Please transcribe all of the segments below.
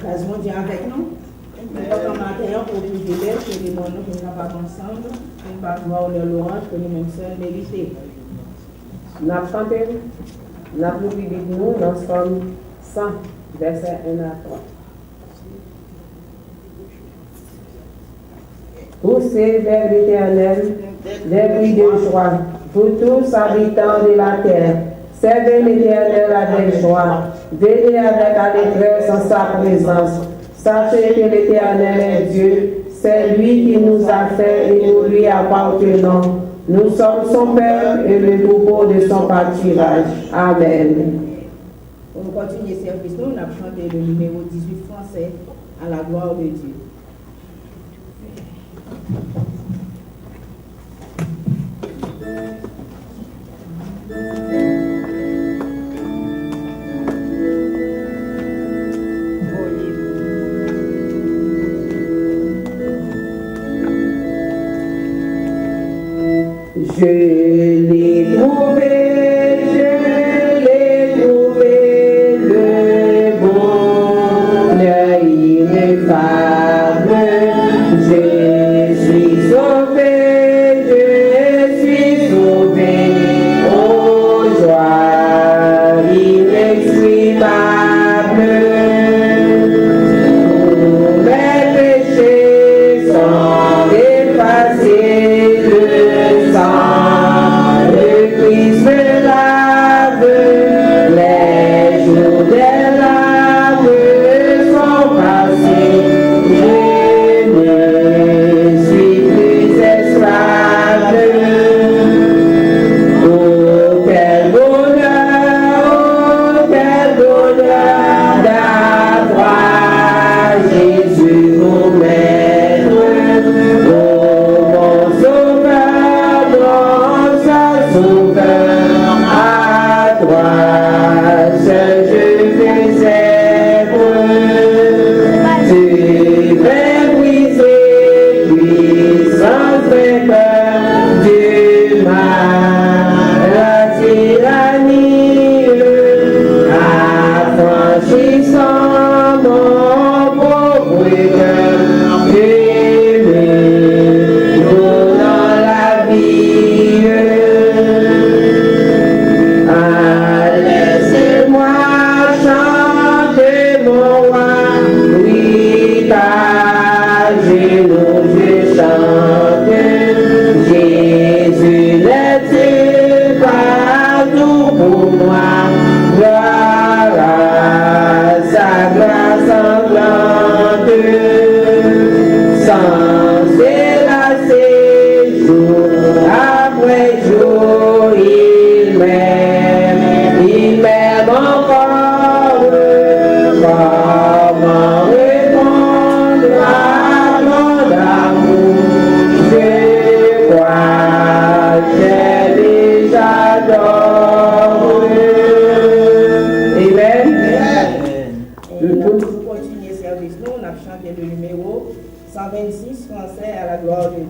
grâce mon Dieu avec nous. Donc, en matin, au privilège que les mots nous sommes pas ensemble, on va voir le louange que nous-mêmes seuls méritons. Nous chantons, nous nous dans Somme 100, versets 1 à 3. Poussez vers l'Éternel des cris de joie, vous tous habitants de la terre. Servez l'Éternel avec joie, venez avec allégresse en sa présence. Sachez que l'Éternel est Dieu, c'est lui qui nous a fait et nous lui appartenons. Nous sommes son peuple et le troupeau de son pâturage. Amen. Pour nous continuer le service, nous avons chanté le numéro 18 français à la gloire de Dieu. Je l'ai trouvé, le bonheur ineffable. Je suis sauvé, oh joie inexprimable. Tous mes péchés sont effacés, le sang de Christ me lave, les jours des larmes sont passés, je ne suis plus esclave. Oh quel bonheur d'avoir Jésus mon maître, oh mon sauveur, mon seul sauveur, à toi seul je fais œuvre. Tu veux briser puissance vainqueur du mal, la tyrannie, affranchissant mon pauvre cœur, tu me donnant la vie. Laissez-moi chanter mon roi, oui, à genoux je chante. Jésus n'est-il pas tout pour moi? Gloire à sa grâce sanglante, sans s'élasser jour après jour, il m'aime encore. Comment répondre à mon amour? Je crois que déjà adore. Amen. Pour continuer le service, nous avons chanté le numéro 126 français à la gloire de Dieu.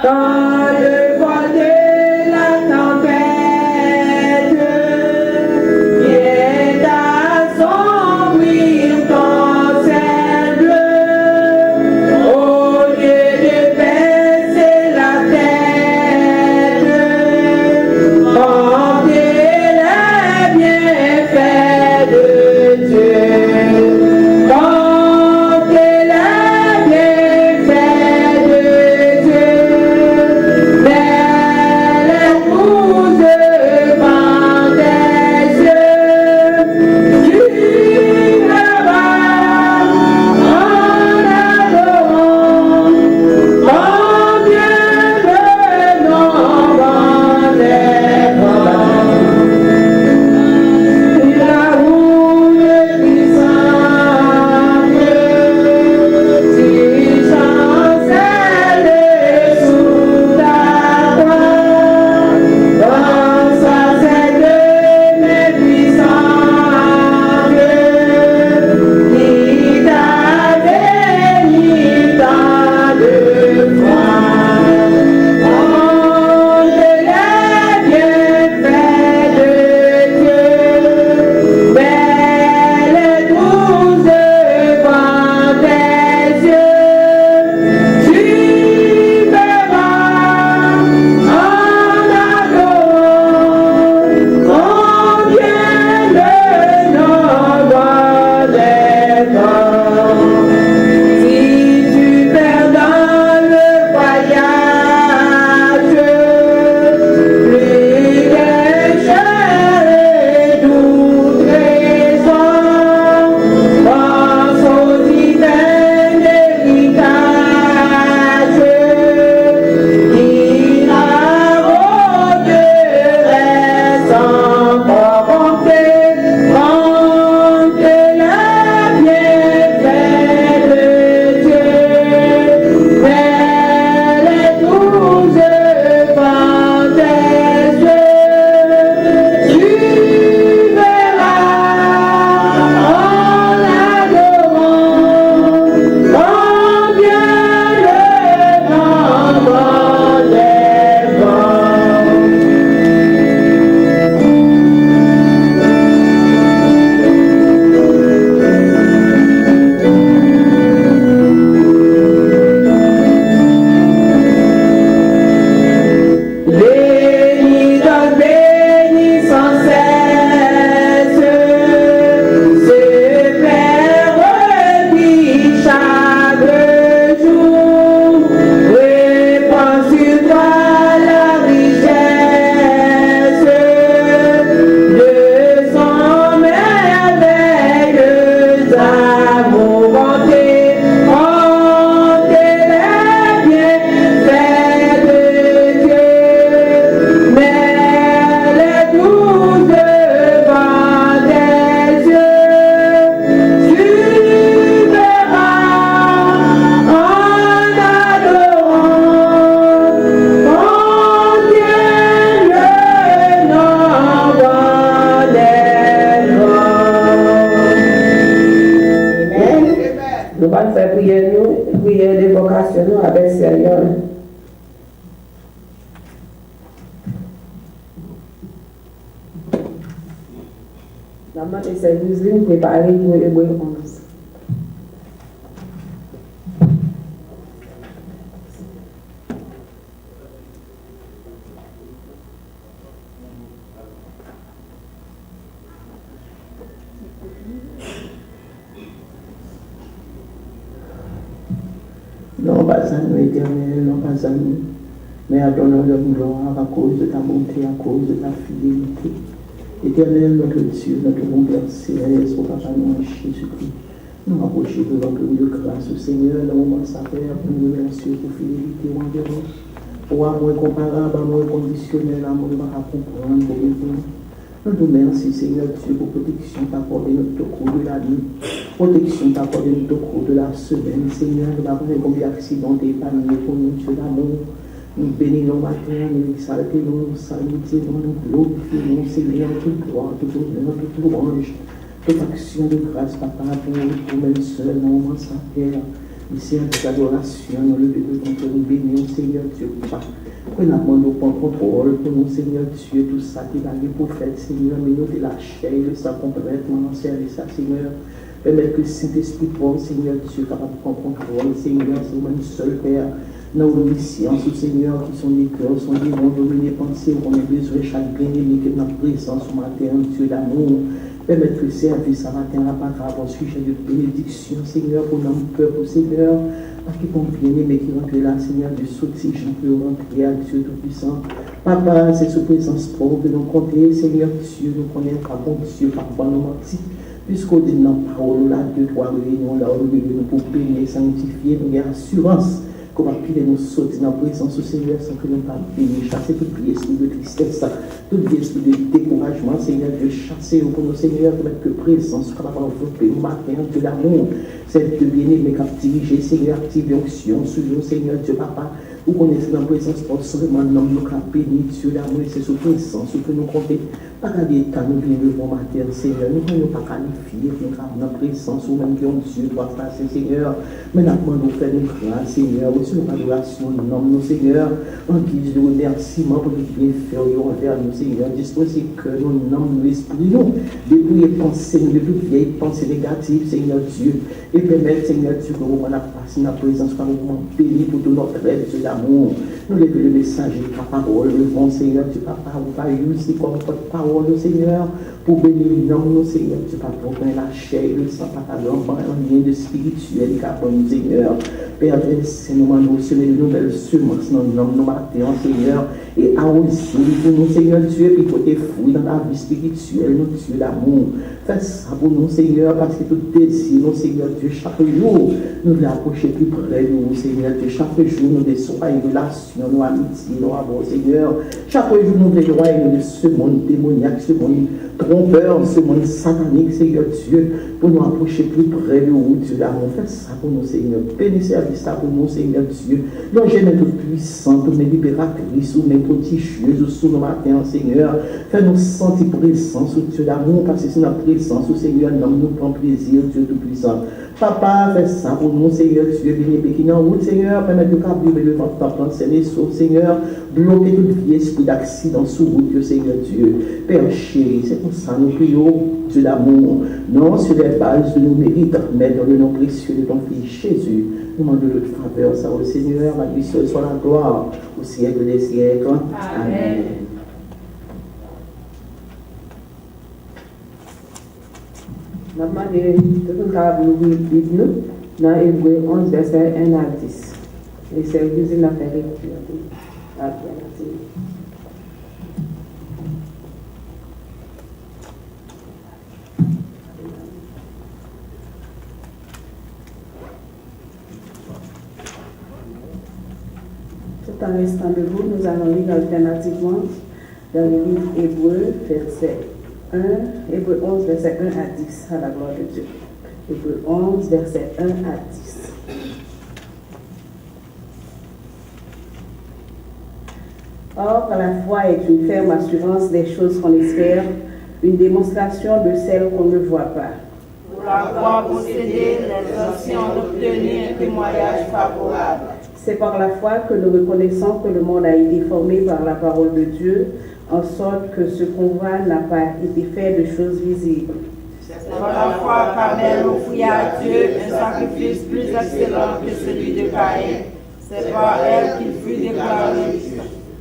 Quand le vent de la La main des services lignes préparés pour Hébreux 11. Non pas à nous éternel, non pas à nous, mais à ton nom de gloire à cause de ta bonté, à cause de ta fidélité. Éternel, notre Dieu, notre bon Père céleste, au Papa, nous, Jésus-Christ, nous rapprocher de notre de grâce au Seigneur, dans le moment sacré, pour nous remercier pour fidélité envers nous. Pour amour incomparable, amour inconditionnel, amour à comprendre, pour nous. Nous te remercions, Seigneur Dieu, pour protection t'accorder notre cours de la nuit, protection t'accorder notre cours de la semaine. Seigneur, nous avons combien d'accidents épargnés pour nous, Dieu d'amour. Nous bénissons matin, nous exaltons, nous saluons, nous glorifions, Seigneur, toute gloire, toute honneur, toute louange, toute action de grâce, Papa, pour nous seul, dans le moment sacré. Ici, en toute adoration, nous le devons nous bénir, Seigneur Dieu, Papa. Que nous avons nous prendre contrôle pour nous, Seigneur Dieu, tout ça qui va les prophètes, Seigneur, mais nous de la chair, le sang complètement en service, Seigneur. Permettre que le Saint-Esprit pour Seigneur Dieu, capable de prendre contrôle, Seigneur, c'est moi une seule Père. Dans nos sciences, Seigneur, qui sont des cœurs, sont des bons, dominés, pensées, qu'on a besoin de chaque bien-aimé, que notre présence au matin, Dieu d'amour. Permettre que le service à matin, la parole, en sujet de bénédiction, Seigneur, pour notre peuple, Seigneur. Parce qu'ils sont bien-aimés qui rentrent là, Seigneur, du sautige, on peut rentrer à Dieu Tout-Puissant. Papa, c'est sous présence pour que nous comptons, Seigneur Dieu, nous connaissons pas bon Dieu, parfois nous mentis. Puisqu'au dit dans la parole, là, 2-3 réunions, là, où nous pouvons bénir, sanctifier, nous avons assurance qu'on va piler nous sauter dans la présence du Seigneur sans que nous ne pas bénir, chasser tout esprit de tristesse, tout esprit de découragement, Seigneur, de chasser pour nous, Seigneur, pour mettre que présence, pour avoir enveloppé au matin, de l'amour, c'est de bien-aimer, cap diriger, Seigneur, activer onction sur nous, Seigneur, Dieu, Papa. Vous connaissez la présence pour seulement l'homme, nous avons béni, Dieu, l'amour, c'est sous présence, ce que nous comptons. Pas qu'à des temps, nous venons le bon matin, Seigneur, nous ne pouvons pas qualifier, nous avons notre présence, ou même que Dieu doit passer, Seigneur. Mais nous nous faire une grâce, Seigneur, aussi une adoration, nous nommons, Seigneur, en guise de remerciement pour le bienfait envers nous, Seigneur. Disposez que nous nommons l'esprit, nous, depuis les pensées, de toutes vieilles pensées négatives, Seigneur Dieu, et permettre, Seigneur Dieu, que nous la passe dans la présence, par nous béni pour tout notre rêve, Dieu d'amour. Nous levons le message de ta parole, le bon Seigneur, Dieu, Papa, vous va aussi comme votre parole, Seigneur, pour bénir nous, Seigneur, Dieu, Papa, pour la chair, le sang, Papa, l'enfant, en lien de spirituel, capable, Seigneur. Père, laissez-nous nous semer de nouvelles semences dans nos matins, Seigneur, et arroser pour nous, Seigneur Dieu, et côté fruit dans la vie spirituelle, notre Dieu d'amour. Faites ça pour nous, Seigneur, parce que tout désir, nous, Seigneur Dieu, chaque jour, nous voulons approcher plus près de nous, Seigneur Dieu. Chaque jour, nous déçoivons une relation, nos amitiés, nos amours, Seigneur. Chaque jour, nous voulons éloigner de ce monde démoniaque, ce monde trompeur, ce monde satanique, Seigneur Dieu, pour nous approcher plus près de vous, Dieu d'amour. Faites ça pour nous, Seigneur. Bénissez ça pour nous, Seigneur Dieu. Nous gênons tout puissant, toutes mes libératrices, ou mes protégeuses, sous nos matins, Seigneur. Fais-nous sentir présence, Dieu d'amour, parce que c'est notre présence, Seigneur, nous prend plaisir, Dieu Tout-Puissant. Papa, fais ça pour nous, Seigneur Dieu, béni, qui en route, Seigneur, permettre de cabrer devant ta pensée, les sauts, Seigneur, bloquer tout vie esprit d'accident sous route, Seigneur Dieu. Père chéri, c'est pour ça nous prions, Dieu d'amour, non sur les bases de nos mérites, mais dans le nom précieux de ton Fils Jésus. Nous demandons notre faveur, ça au Seigneur, la lui soit la gloire au siècle des siècles. Amen. La main de tout le cas de nous, dans Hébreux 11, verset 1 à 10. Les services de la lecture. Tout en restant debout, nous allons lire alternativement dans le livre Hébreux, verset 1, Hébreux 11, verset 1 à 10, à la gloire de Dieu. Hébreux 11, verset 1 à 10. Or, la foi est une ferme assurance des choses qu'on espère, une démonstration de celles qu'on ne voit pas. Pour l'avoir possédé, les anciens ont obtenu un témoignage favorable. C'est par la foi que nous reconnaissons que le monde a été formé par la parole de Dieu. en sorte que ce convoi n'a pas été fait de choses visibles. C'est par la foi qu'Abel offrit à Dieu un sacrifice plus excellent que celui de Caïn. C'est par elle qu'il fut déclaré.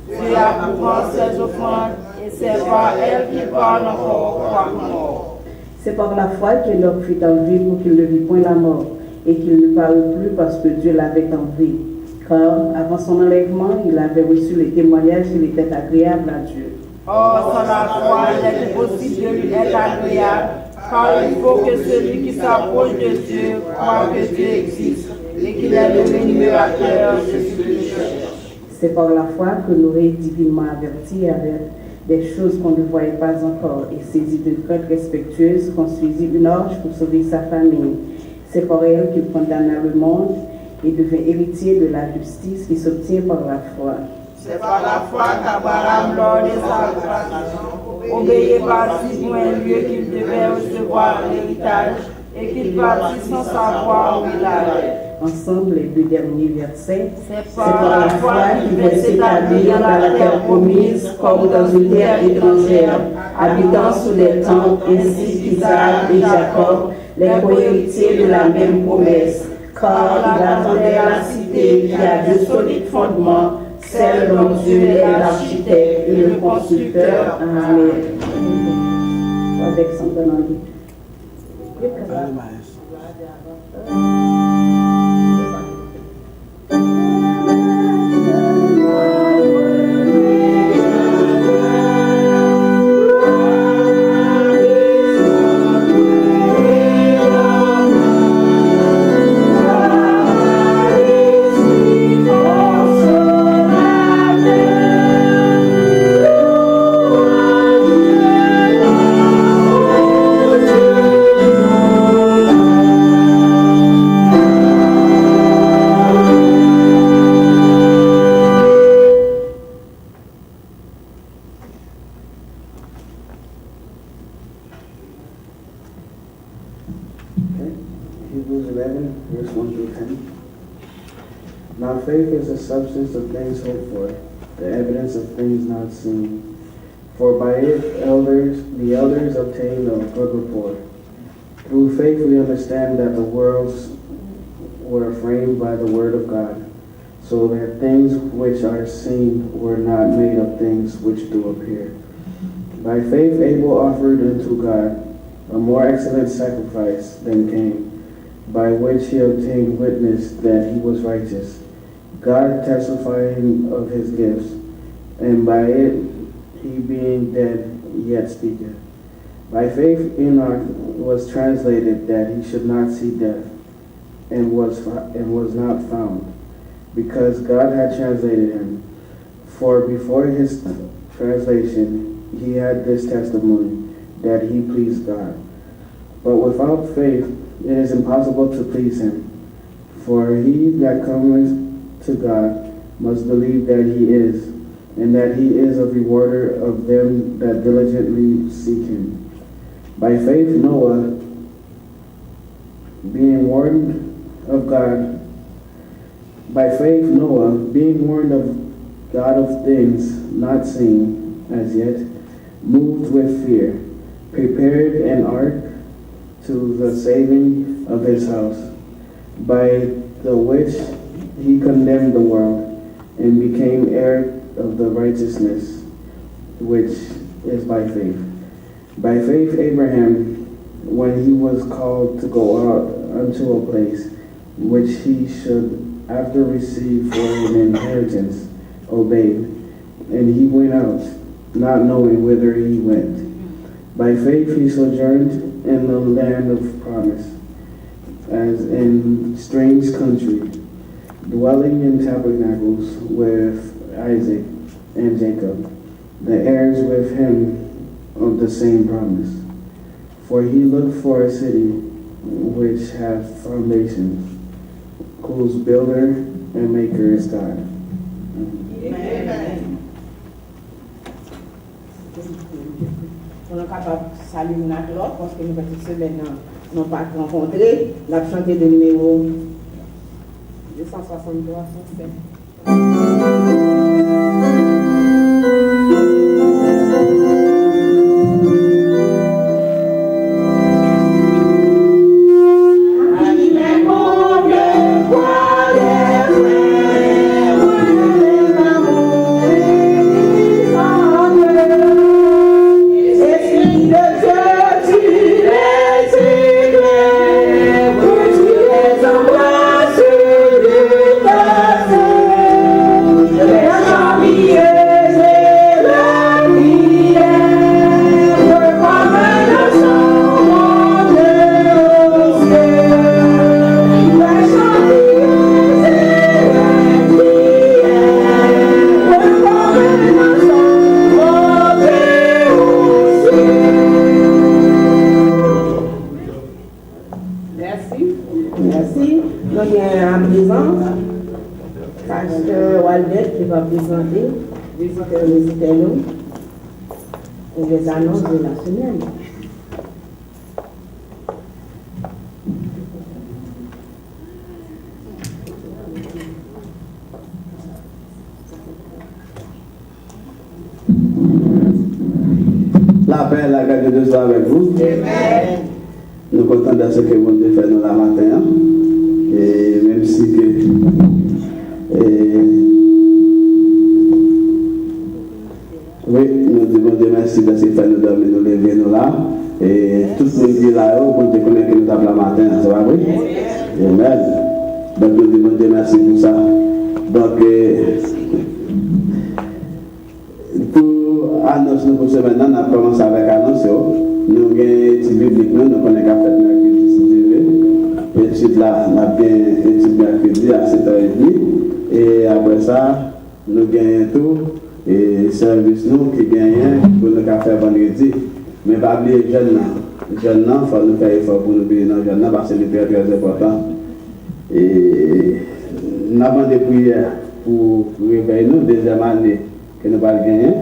Dieu approuvant ses offrandes, et c'est par elle qu'il parle encore par mort. C'est par la foi qu'Enoch fut enlevé pour qu'il ne vit point la mort, et qu'il ne parut plus parce que Dieu l'avait enlevé. Car, avant son enlèvement, il avait reçu le témoignage qu'il était agréable à Dieu. Or, sans la foi, il est impossible de lui être agréable, car il faut que celui qui s'approche de Dieu croit que Dieu existe et qu'il est le rémunérateur de ceux qui le cherchent. C'est par la foi que Noé est divinement averti avec des choses qu'on ne voyait pas encore, et saisi d'une crainte respectueuse, construisit une arche pour sauver sa famille. C'est par elle qu'il condamna le monde et devint héritier de la justice qui s'obtient par la foi. C'est par la foi qu'Abraham, lors de sa grâce, obéit parti pour un lieu qu'il devait recevoir l'héritage et qu'il partit sans savoir où il allait. Ensemble, les deux derniers versets. C'est par la foi qu'il veut s'établir dans la terre promise comme dans une terre étrangère, habitant sous les tentes ainsi qu'Isaac et Jacob, les co-héritiers de la même promesse. Car il attendait la cité qui a de solides fondements, celle dont Dieu est l'architecte et le constructeur. Amen. Avec son nom. Hebrews 11, verse 1 through 10. Now faith is the substance of things hoped for, the evidence of things not seen. For by it the elders obtained a good report. Through faith we understand that the worlds were framed by the word of God, so that things which are seen were not made of things which do appear. By faith Abel offered unto God a more excellent sacrifice than Cain, by which he obtained witness that he was righteous, God testifying of his gifts, and by it he being dead yet speaketh. By faith Enoch was translated that he should not see death, and was not found, because God had translated him. For before his translation he had this testimony, that he pleased God. But without faith it is impossible to please him. For he that cometh to God must believe that he is, and that he is a rewarder of them that diligently seek him. By faith Noah, being warned of God of things not seen as yet, moved with fear, prepared an ark to the saving of his house, by the which he condemned the world, and became heir of the righteousness which is by faith. By faith Abraham, when he was called to go out unto a place which he should after receive for an inheritance, obeyed, and he went out, not knowing whither he went. By faith he sojourned in the land of promise, as in strange country, dwelling in tabernacles with Isaac and Jacob, the heirs with him of the same promise. For he looked for a city which hath foundations, whose builder and maker is God. Amen. On est capable de saluer notre l'autre parce que nous, cette semaine, n'ont pas rencontré. La chanté de numéro 263, 107. visitez-nous pour les annonces de la semaine. La paix, la grâce de Dieu soit avec vous. Amen. Nous sommes contents de ce que vous avez fait nous la matin. Et même si que oui, nous devons dire merci de ce que nous dormir, nous lever nous là. Et tout le monde qui est là, pour te connaître que nous avons la matin, c'est pas vrai? Amen. Donc nous devons dire merci pour ça. Donc, pour annonce nous pour ce maintenant, on a commencé avec annonce. Nous avons un petit biblique, nous connaissons qu'à faire mercredi 6 et ensuite là, on a bien étudié mercredi à 7h30. Et après ça, nous gagnons tout. Et service nous qui gagnent pour nous faire vendredi. Mais pas oublier jeunes, il faut nous faire effort pour nous payer dans les jeunes parce que c'est très très important. Et nous avons des prières pour réveiller nous, deuxième année que nous allons gagner.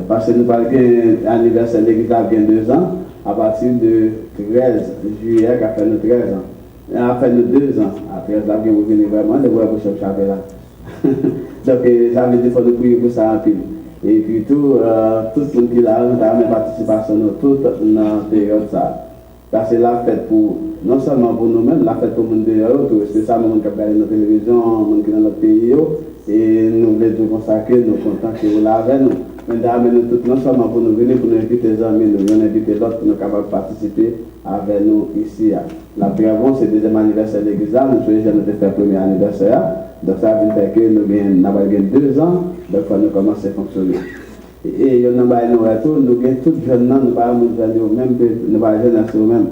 Parce que nous allons gagner l'anniversaire de l'église à 2 ans, à partir de 13 juillet, qui a fait nous 13 ans. Et a fait nous 2 ans. À 13 ans, nous allons venir vraiment de voir pour ce chapeau là. Donc, ça veut dire qu'il faut nous prier pour ça en pile. Et puis, tout le monde qui a une participation, toute la période, ça. Parce que la fête pour, non seulement pour nous-mêmes, la fête pour le monde dehors, c'est ça, le monde qui a regardé notre télévision, le monde qui est dans notre pays, et nous voulons tout consacrer, nous sommes contents que vous l'avez, nous. Mais d'amener nous tout, non seulement pour nous venir, pour nous inviter les amis, nous venons inviter l'autre pour nous capables de participer avec nous ici. La prévention, c'est le deuxième anniversaire de l'église, nous souhaitons de faire le premier anniversaire. Donc ça veut dire que nous avons 2 ans, donc nous commençons à fonctionner. Et nous avons nous avons tous jeunes, nous avons même, nous avons jeunesse même.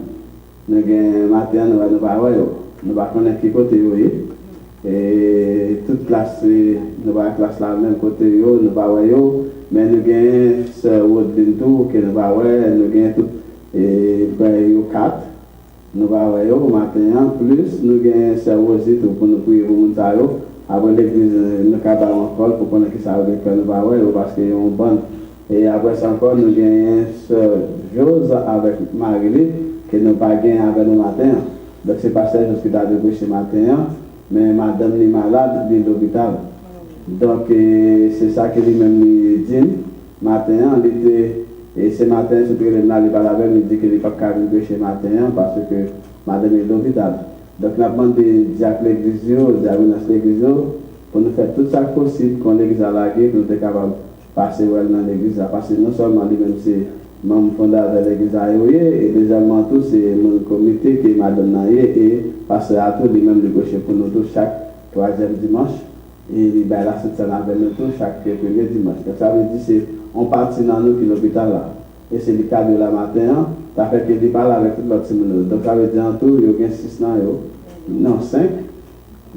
Nous avons matin, nous avons connaître qui côté et toute classe, nous avons classe là même côté nous avons mais nous avons ce Woodbintou que nous avons tout et 4. Nous avons matin, plus nous avons ce aussi pour nous prier pour nous. Après l'église, nous avons encore pour connaître qui ça veut faire nous parce qu'ils ont bonne. Et après ça encore, nous avons ce Jose avec Marie que nous pas gagné avec nous matin. Donc c'est pas celle qui a débouché matin, mais madame est malade de l'hôpital. Donc c'est ça que lui-même dit. Matin, et ce matin, je suis allé parler avec lui, il dit qu'il n'est pas capable de chez matin parce que madame est de l'hôpital. Donc, nous avons demandé à l'église, pour nous faire tout ça possible quand l'église a lagué, pour nous être capables de passer dans l'église. Parce que non seulement lui-même, c'est membre fondateur de l'église et deuxièmement, tout c'est mon comité qui m'a donné et passer à tout lui-même de gauche pour nous tous chaque 3e dimanche. Et il va la soutien avec nous tous chaque 1er dimanche. Donc, ça veut dire que on partit dans nous qui l'hôpital là. Et c'est le cas de la matin, ça fait qu'il parle avec tout l'autre monde. Donc ça veut dire en tout, il y a 6 ans, non 5.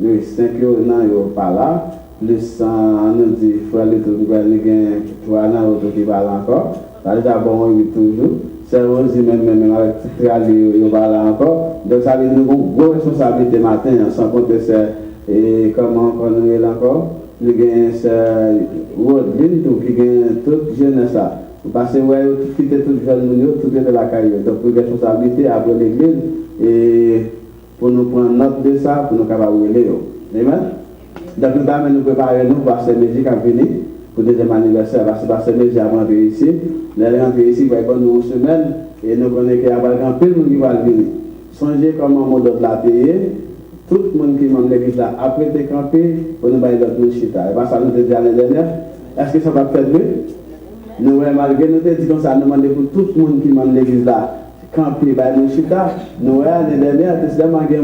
Oui, 5 ans, pas là. Plus on nous dit, il faut aller tout le monde, il y a 3 ans, qui parle encore. Ça veut dire bon, oui, toujours. C'est aussi même avec tout le monde, il parle encore. Donc ça veut dire une grosse responsabilité matin, sans compter et comment on est là encore. Nous avons ce Rodvin qui gagne toute jeunesse là. Parce que ouais, tout est tout jeune, tout est de la carrière. Donc, nous avons responsabilité après l'église et pour nous prendre note de ça, pour nous capables de aller. Amen. Donc, nous allons nous préparer nous pour cette musique à venir pour le deuxième anniversaire. Parce que cette avant de ici, nous allons rentrer ici pour nous une semaine et nous connaissons qu'il y a un peu de monde qui va venir. Songez comment on doit la payer. Tout le monde qui m'a l'église là, après de camper, pour nous bailler notre chita. Et parce que nous avons dit l'année dernière, est-ce que ça va faire mieux? Nous, malgré nous avons dit comme ça, nous demandons pour tout le monde qui m'a l'église là, camper, bailler notre chita. Nous, l'année dernière, c'est seulement des gens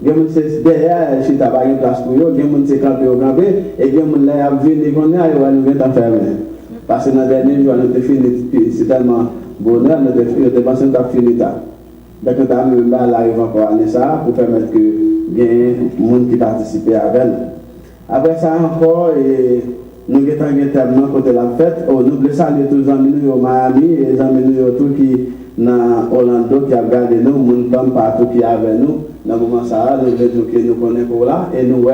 qui derrière chita, pas une place pour eux, des gens qui camper au camper, et des gens qui ont venir qu'on a, ils vont nous enfermer. Parce que dans le dernier jour, nous avons fini, c'est tellement bonheur, nous avons pensé que nous avons fini ça. Donc, nous avons arrivé encore à ça pour permettre que il y a des gens qui participent avec nous. Après ça encore, nous avons terminé côté la fête. Nous voulons saluer tous les amis au Miami et les amis tous qui dans Orlando qui ont regardé nous, les gens partout qui sont avec nous. Dans le moment ça, nous voulons dire que nous connaissons pour là et nous,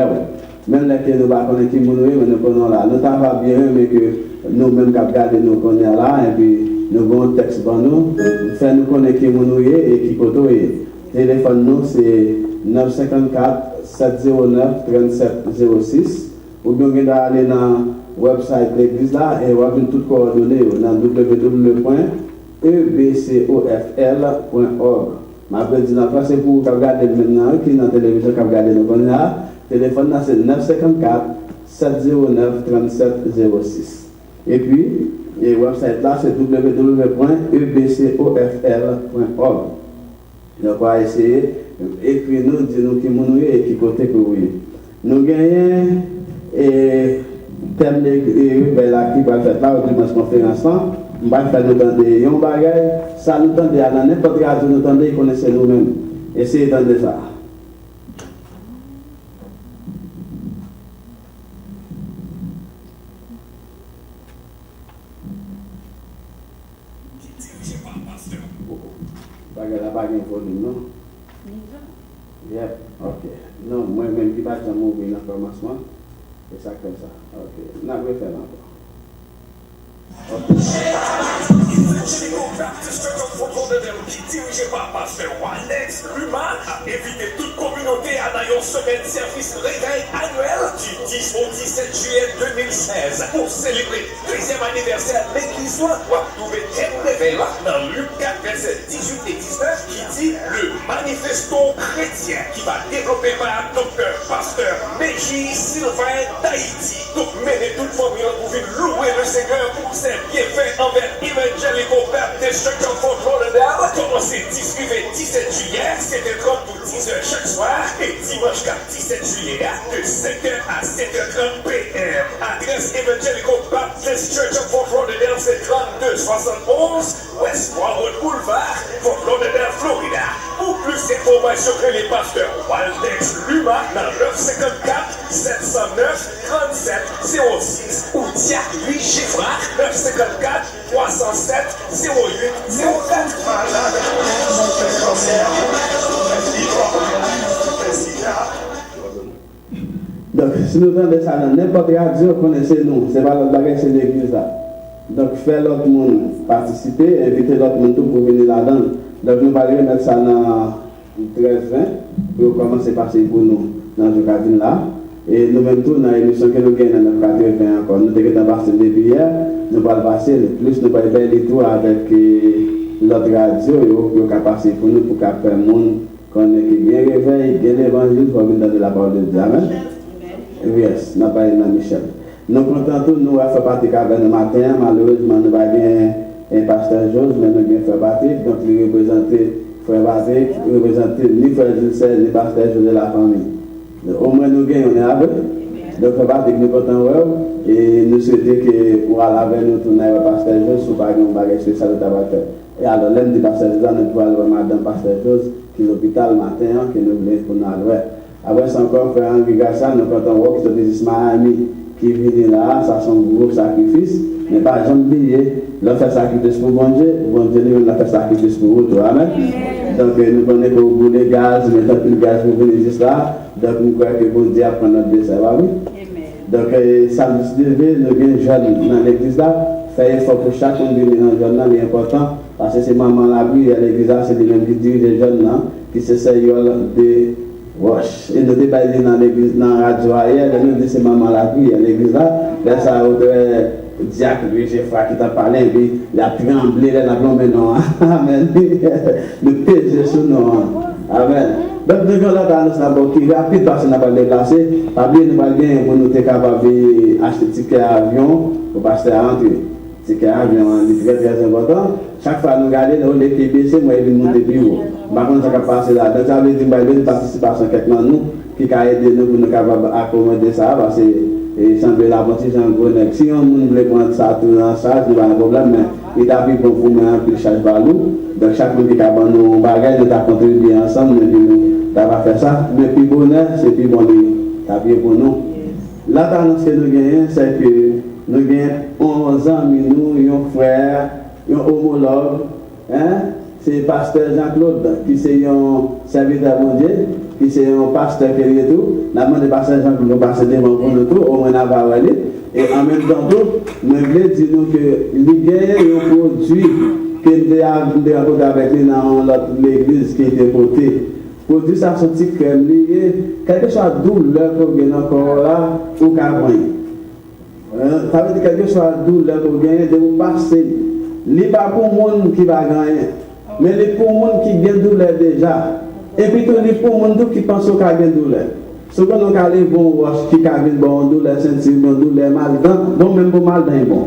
même là que nous ne connaissons qui nous, mais nous connaissons là. Nous t'avons bien, mais que nous-mêmes qui regardons, nous connaissons là, et puis nous avons un texte pour nous, faire nous connaître qui nous et qui côté. Téléphone nous, c'est 954 709 3706. Ou bien vous aller dans le website de l'église là et vous avez toutes coordonnées dans www.ebcofl.org. Je vais dire c'est pour regarder maintenant qui dans la télévision qui regarde nous là. Téléphone là c'est 954 709 3706. Et puis le website là c'est www.ebcofl.org. Donc on va essayer écrire nous dire nous qui nous et qui côté que oui. Nous gagnons et thème de là qui va faire là au dimanche conférence là. On va faire nous entendre un bagage, ça nous entendre à n'importe quelle radio nous entendre connaissez nous-mêmes. Essayez d'entendre ça. Bagage la bagage volume non? Yep, ok. Non, moi-même qui va jamais ouvrir dans le commencement. C'est ça comme ça. Ok. On a fait encore. Évangélico Baptiste Church of Fort-Lauderdale, qui dirigé par pasteur Alex Luma, a invité toute communauté à une semaine de service réveil annuel du 10 au 17 juillet 2016 pour célébrer le 2e anniversaire de l'église. On va trouver quel réveil là dans Luc 4, verset 18 et 19 qui dit le manifesto chrétien qui va développer par docteur pasteur Meji Sylvain d'Haïti. Donc, menez toute famille pour venir louer le Seigneur pour ses bienfaits envers Evangelical Baptist Church of Fort Lauderdale. Commencez 10 et 17 juillet, 7h30 pour 10h chaque soir. Et dimanche 4, 17 juillet, de 5h à 7h30 p.m. Adresse Evangelical Baptist Church of Fort Lauderdale, c'est 3271 West Wildwood Boulevard, Fort Lauderdale, Florida. Pour plus d'informations que les pasteurs Waldex Luma dans 954 709 37 06 ou Diac Louis Giffard 954 307 08 04. Donc, si nous entendons ça dans n'importe quelle radio, connaissez-nous. C'est pas notre bagage, c'est l'église là. Donc, faire l'autre monde participer, inviter l'autre monde pour venir là-dedans. Donc, nous allons mettre ça dans 13-20 pour commencer à passer pour nous dans ce cadre là. Et nous-mêmes, tout dans l'émission que nous gagnons dans notre 80 encore. Nous devons passer depuis hier, nous allons passer, plus nous allons faire les tours avec l'autre radio, pour passer pour nous, pour faire le monde connaître qu'il y a un réveil, qu'il y a l'évangile, pour venir dans la parole de Dieu. Amen. Yes, nous parlons de Michel. Nous comptons tous, nous avons fait partie avec le matin, malheureusement, nous avons un pasteur Jose, mais nous avons fait partie, donc il représentait Frère Patrick, il représentait ni Frère Gilles, ni pasteur Jose de la famille. Au moins nous gagnons, on est avec. Donc Frère Patrick, nous comptons et nous souhaitons que pour aller avec nous, tourner avec pasteur Jose, nous avons un bagage spécial de tabac. Et alors, l'un des pasteurs Jose, nous pouvons aller avec Madame Pasteur Jose, qui est à l'hôpital le matin, qui nous voulons pour nous aller. Après, c'est encore Frère Henri Gassan, nous comptons voir qui sont des Miami. Qui vient là, ça c'est un gros sacrifice, mais pas jamais oublier, l'on fait sacrifice pour bon Dieu nous fait sacrifice pour vous, amen. Donc nous connaissons que vous voulez gaz, mais tant que le gaz vous venez juste là, donc nous croyons que bon Dieu apprend notre dessin, oui. Donc samedi levé, nous avons jeunes dans l'église là, faire effort pour chacun de nous dans le jeune là, c'est important, parce que c'est maman la vie à l'église là, c'est les mêmes qui dirigent les jeunes là, qui s'essayent de Wash. Et nous débattons dans l'église, dans la radio ailleurs, nous disons c'est maman la vie à l'église là. Là, ça a Diac, lui, j'ai frère qui t'a parlé, et puis il a tremblé, il a plombé non. Amen. Le péché sur nous. Amen. Donc, nous avons là dans notre qui rapide parce qu'on n'a pas déplacé. Pas bien, nous avons gagné pour nous être capables d'acheter ticket avion pour passer à rentrer. Ticket avion, c'est très très important. Chaque fois nous regardons, nous les PBC, moi, ils viennent monter plus haut. Par contre, ça va passer là. Donc, ça veut dire qu'il y a une participation quelqu'un nous qui a aidé nous pour nous capables d'accommoder ça parce que sans la partie, c'est un gros nec. Si on veut prendre ça tout en charge, il n'y a pas de problème, mais il a pris pour vous mettre un peu de charge par nous. Donc, chaque monde qui a nos bagages, nous avons contribué ensemble, nous avons fait ça. Mais plus bonheur, c'est plus bon, t'as bien pour nous. La tendance que nous gagnons, c'est que nous gagnons 11 ans, nous, un frère, un homologue, hein? C'est pasteur Jean-Claude qui est un serviteur de Dieu, qui c'est un pasteur qui est tout, n'a demandé pasteur Jean pour nous passer devant pour nous tout, au moins n'a pas aller. Et en même temps, nous voulons dire que l'idée est un produit que nous avons avec nous dans l'église qui était portée. Produit ça sorti comme lié, quelque chose de douleur qu'on gagne encore là, ou qu'à ça veut dire quelque chose de douleur qu'on gagne de vous passer. Ce n'est pas pour le monde qui va gagner, mais c'est pour le monde qui gagne douleur déjà. Et puis, c'est pour le monde qui pense qu'il gagne douleur. Ce qu'on a allé bon qui gagne bon douleur, sentir bon douleur, mal dans, bon même pour mal dans bon.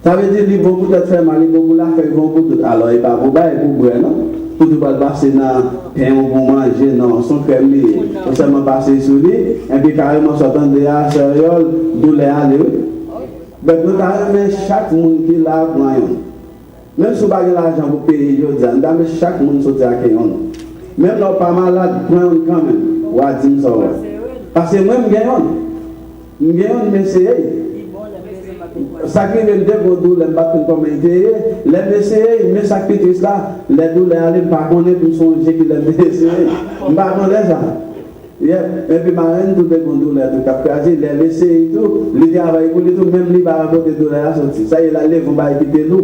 Ça veut dire qu'ils vont peut-être faire mal, ils vont pour la faire, ils vont pour tout. Alors, il va pour bailler pour boire, non? Tout le monde passer dans pain pour manger, non, son cœur lié. On seulement passer sur lui, et puis carrément sortant de la sériole, douleur aller. Donc, nous avons chaque monde qui l'a moyen. Même si vous n'avez pas l'argent pour payer, nous avons chaque monde sortir à Kéon. Même si vous pas malade, prenez quand même. Ou à 10 euros. Parce que moi, je gagne, mais c'est. Ça qui vient de douleur, je ne sais pas comment essayer. Les essayer, mais ça qui est là, les douleurs, je ne sais pas pour songer que les essayer. Je ne sais pas ça. Et puis, ma reine, tout est bon douleur, tout est capté, les essayer et tout, les travail pour tout, même les barres de douleur à sortir. Ça y est, la lèvre, on va quitter nous.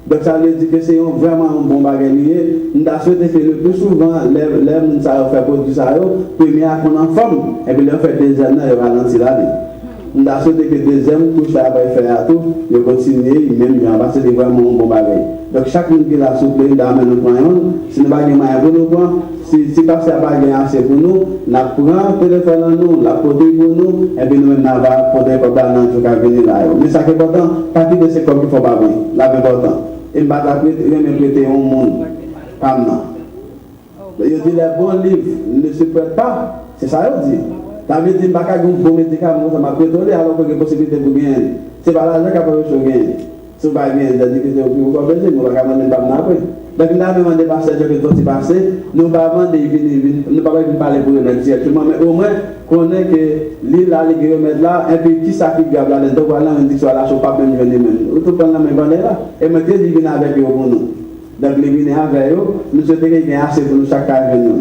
Donc, ça veut dire que c'est vraiment un bon bagage. Nous avons souhaité que le plus souvent, les gens qui fait produit ça, premier à qu'on en forme, et puis leur fait deuxième, ils ralentissent la vie. Nous avons souhaité que deuxième couche, ça va faire à tout, ils continuent, même parce que c'est vraiment un bon bagage. Donc, chaque monde qui l'a souple, il a amené nos points. Si nous n'avons pas de points, si parce qu'il n'y a pas assez pour nous, nous prenons le téléphone à nous, la produit pour nous, et puis nous n'avons pas de produit pour nous qui venir là. Mais ça qui est important, partir de ce corps qu'il ne faut pas venir. Là, c'est important. Et je vais prêter au monde. Pas maintenant. Il dit les bons livres ne se prêtent pas. C'est ça qu'il dit. Ça veut dire que je ne vais pas un bon médicament, ça m'a prêté alors qu'il y a une possibilité de gagner. Ce n'est pas l'argent qui a pas de gagner. Si vous ne avez pas de difficulté, vous ne pouvez pas vous ne pouvez pas demander après. Donc, nous avons demandé par ces gens qui sont passés, nous ne pouvons pas parler pour eux directement, mais au moins, qu'on ait que l'île là, les kilomètres là, et puis qui s'acquitte là, donc voilà, on dit que là, je ne peux pas même venir même. Vous pouvez la même bande là, et maintenant, ils viennent avec eux pour nous. Donc, ils viennent avec eux, nous souhaitons qu'il y ait assez pour nous chaque venir.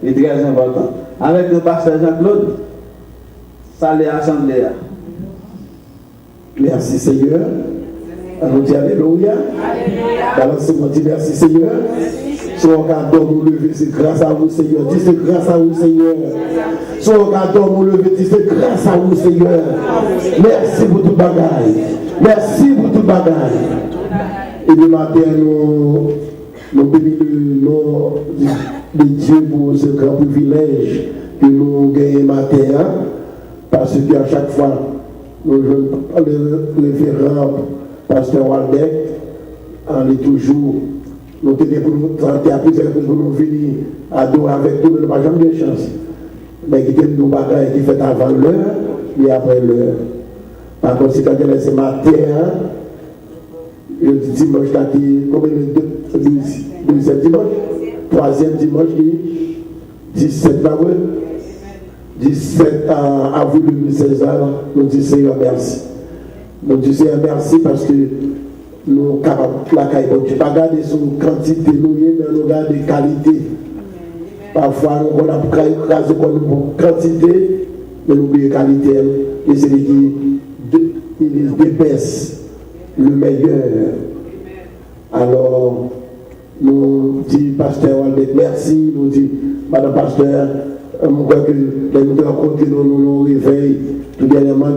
C'est très important. Avec le pasteur Jean-Claude, salut l'Assemblée. Merci Seigneur. On dit Alléluia. Balancez-moi, dit merci Seigneur. Soit on garde nous lever, c'est grâce à vous Seigneur. Dis c'est grâce à vous Seigneur. Soit on garde nous lever, dis c'est grâce à vous Seigneur. Merci pour tout bagaille. Merci pour tout bagaille. Et le matin, nous bénissons le nom de Dieu pour ce grand privilège que nous gagnons matin. Parce qu'à chaque fois, nous le révérend Pasteur Waldeck, on est toujours, nous tenons pour nous traiter à plusieurs pour nous venir adorer avec nous, mais nous n'avons jamais de chance. Mais qui nous bagaille qui fait avant l'heure et après l'heure. Par conséquent, c'est matin, le dimanche, combien de deuxième dimanche, troisième dimanche, 17 avril, 17 avril 2016, nous disons Seigneur merci. Nous disons merci parce que nous sommes capables de la caille. Je ne pas garder sur quantité, mais nous gardons qualité. Parfois, nous avons écrasé pour quantité, mais nous oublions qualité. Et c'est qui dépasse le meilleur. Alors, nous disons, Pasteur Waldeck, merci. Nous disons, Madame Pasteur, nous crois que nous rencontrons, nous réveillons tout dernièrement.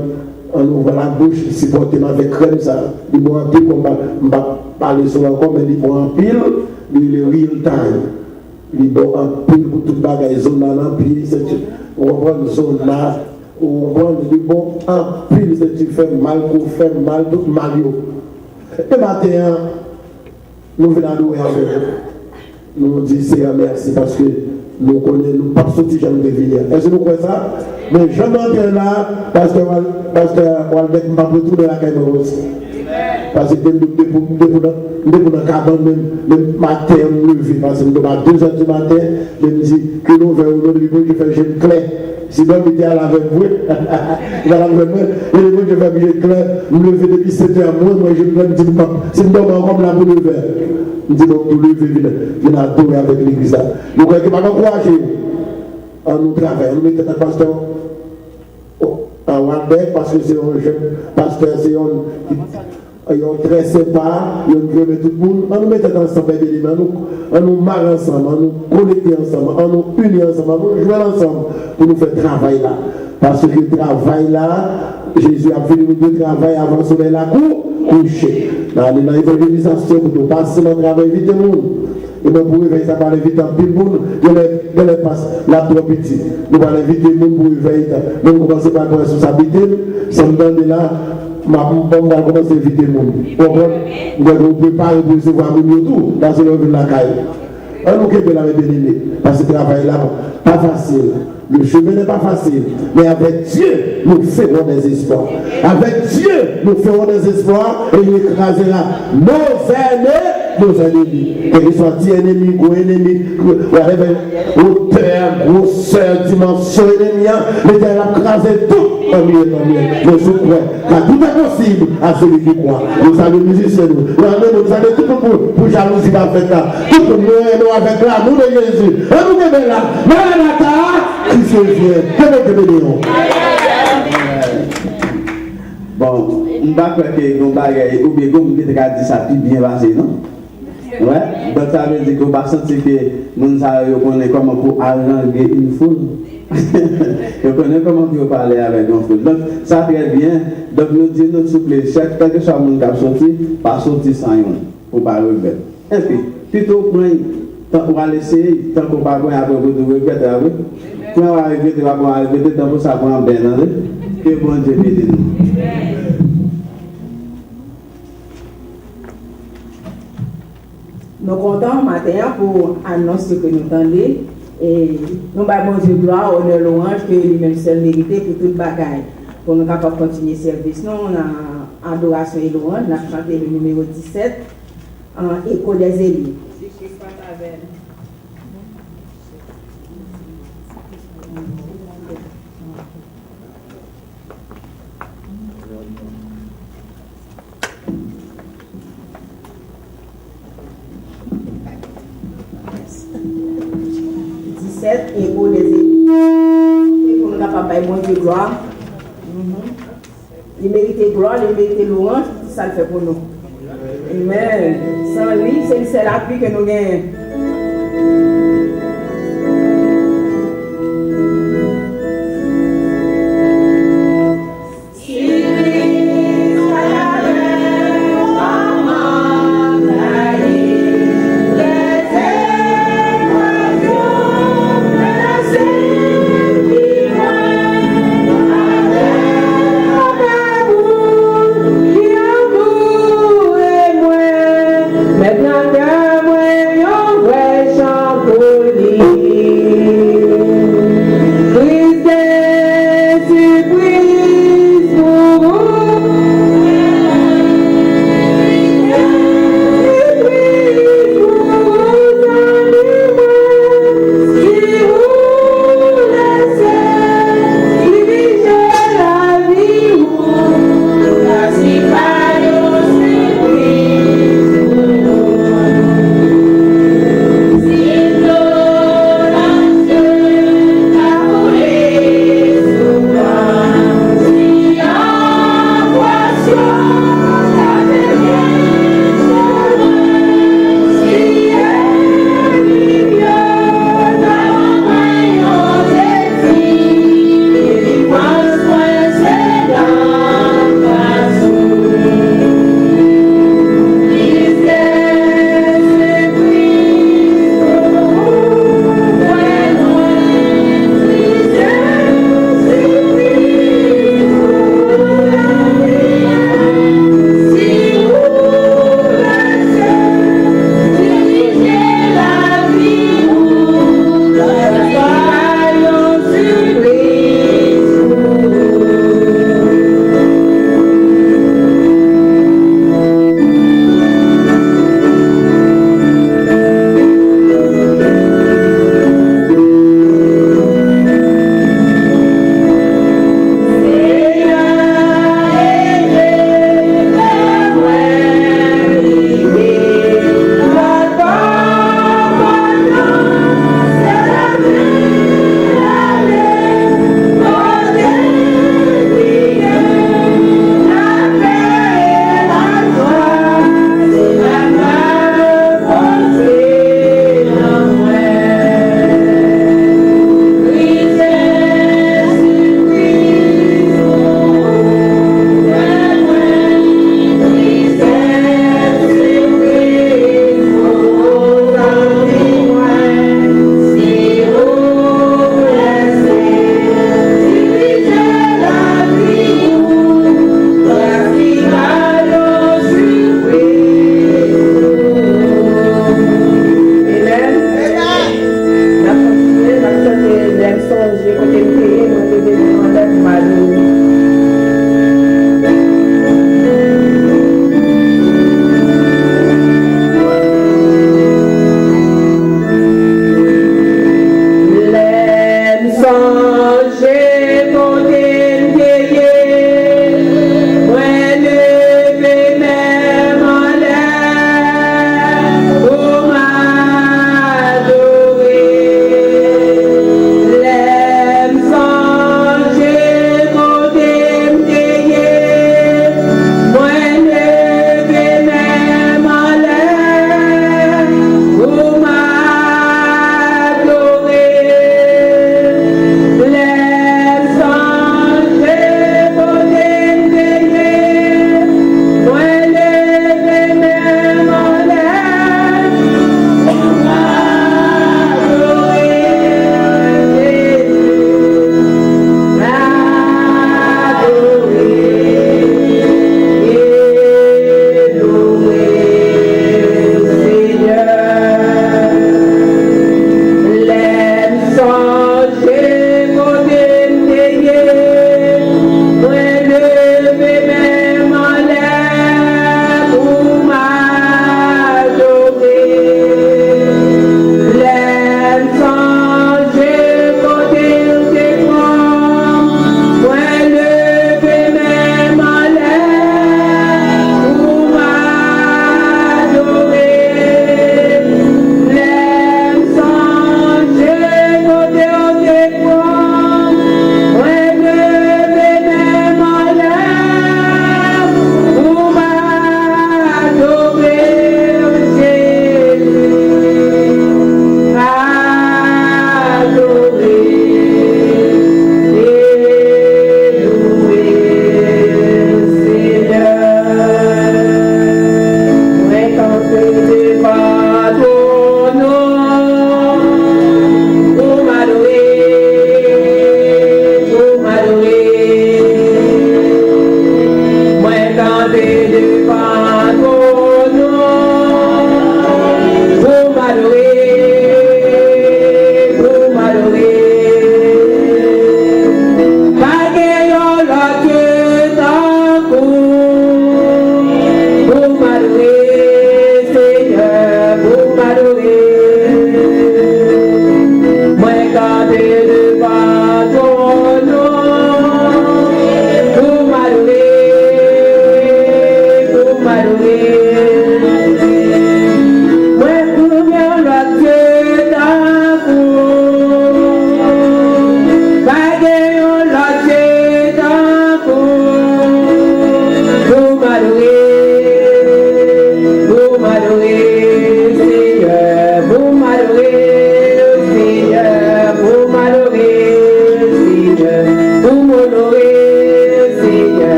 On ouvre la bouche, supporter avec crème ça. Il boit un pile, on va parler sur encore, mais il boit un pile, il est real time. Il boit un pile pour toute bagaille, zone là, puis on prend une zone là, on prend du bon un pile, c'est tu fais mal pour faire mal, tout mal. Et matin, nous venons louer avec vous. Nous disons merci parce que nous connaissons, nous pas sortis jamais de Villiers. Est-ce que vous croyez ça? Mais je m'en viens là, Pasteur Waldeck m'a retourné la caille aussi. Parce que depuis le cabane, même matin, je me lever, parce que à 2h du matin, je me dis que nous verrons le niveau, je fais une clé. Si l'homme était là avec vous, il va avec moi, et le monde, je fais une clé, je me lever depuis 7h, moi, je me dis, si je dors encore là pour le faire. Je dis donc, tout lever, viens adorer avec l'église. Vous croyez que je ne vais pas encourager. on nous travaille, on nous met un pasteur en Waldec parce que c'est un jeune pasteur, c'est un très sympa, il veut tout le monde, on nous met ensemble, on nous marre ensemble, on nous connecte ensemble, on nous unit ensemble, on nous joue ensemble pour nous faire travail là. Parce que le travail là, Jésus a fait nous deux travail avant de sauver la cour, coucher. Dans l'évangélisation, pour nous passer notre travail vite le monde. Et nous pour réveiller ça par les vite en pile monde, de les passer la trop petite. Nous allons éviter le monde pour réveiller. Nous commençons par la responsabilité, sans nous donner là, on va commencer à éviter le monde. Nous devons préparer pour recevoir le monde tout, dans ce de la caille. On nous quitte la bénédiction, parce que le travail là, pas facile. Le chemin n'est pas facile, mais avec Dieu, nous ferons des espoirs. Avec Dieu, nous ferons des espoirs et il écrasera nos ennemis. Qu'ils soient ennemis, gros ennemis, hauteur, grosseur, dimension ennemie, l'Éternel a écrasé tout en mieux. Je suis prêt, car tout est possible à celui qui croit. Nous allons musiciens, nous allons tout le monde pour jalousie avec là. Tout le monde avec l'amour de Jésus. Et nous sommes là, Christ vient. Bon, je ne sais pas que vous avez dit ça plus bien passé, non? Ouais, donc ça veut dire qu'on va sentir que nous connaissons comment pour arranger une foule. On connaît comment vous parler avec une foule. Donc ça très bien. Donc nous disons notre souple, chaque quel que soit le monde qui a sorti, pas sortir sans yon, pour ne pas regretter. Et puis, plutôt on va laisser, tant qu'on va voir après vous regretter avec. Quand on va regretter, on va regretter, tant que ça prend bien, que bon Dieu bénisse nous. Nous comptons matin pour annoncer que nous tendons et nous avons Dieu gloire, honneur, louange que lui-même seul mérité pour toute bagaille. Pour nous capables de continuer le service, nous on a adoration et louange, on a chanté le numéro 17 en écho des élus. 17 et pour les élus. Et pour nous capables de bon Dieu gloire. Il mérite gloire, il mérite louange, ça le fait pour nous. Amen. Sans lui, c'est l'appui que nous gagnons. Maintenant,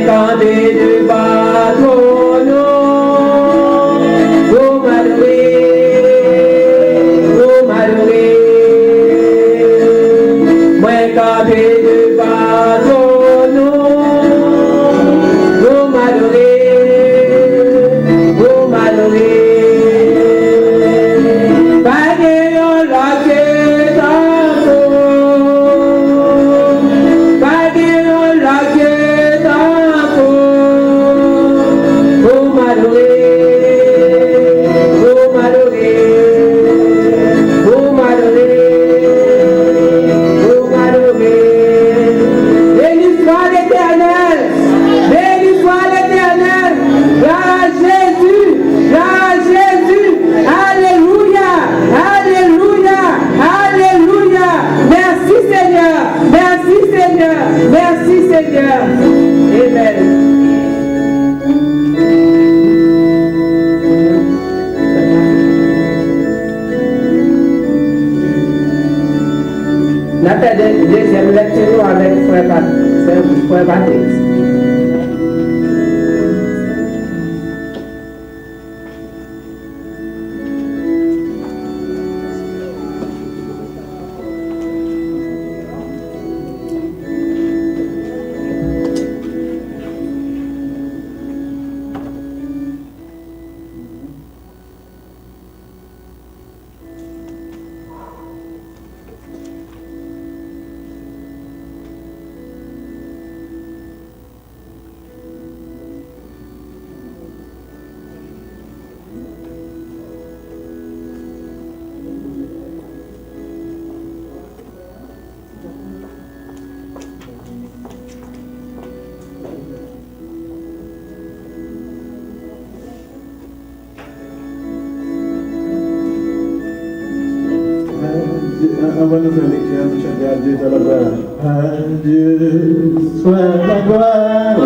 campé devant ton nom, vous m'adorez, moi campé devant ton nom, vous m'adorez. La deuxième lecture avec Frère Baptiste. Avant de faire lecture, nous chantons à Dieu soit la gloire. À Dieu soit la gloire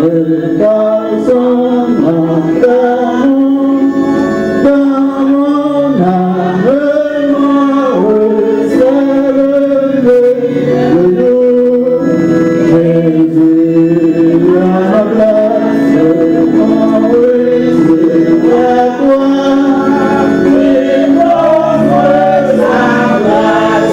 dans son nom, dans mon âme, moi célèbre le nom. Jésus à la place, moi c'est la gloire, et moi sa grâce.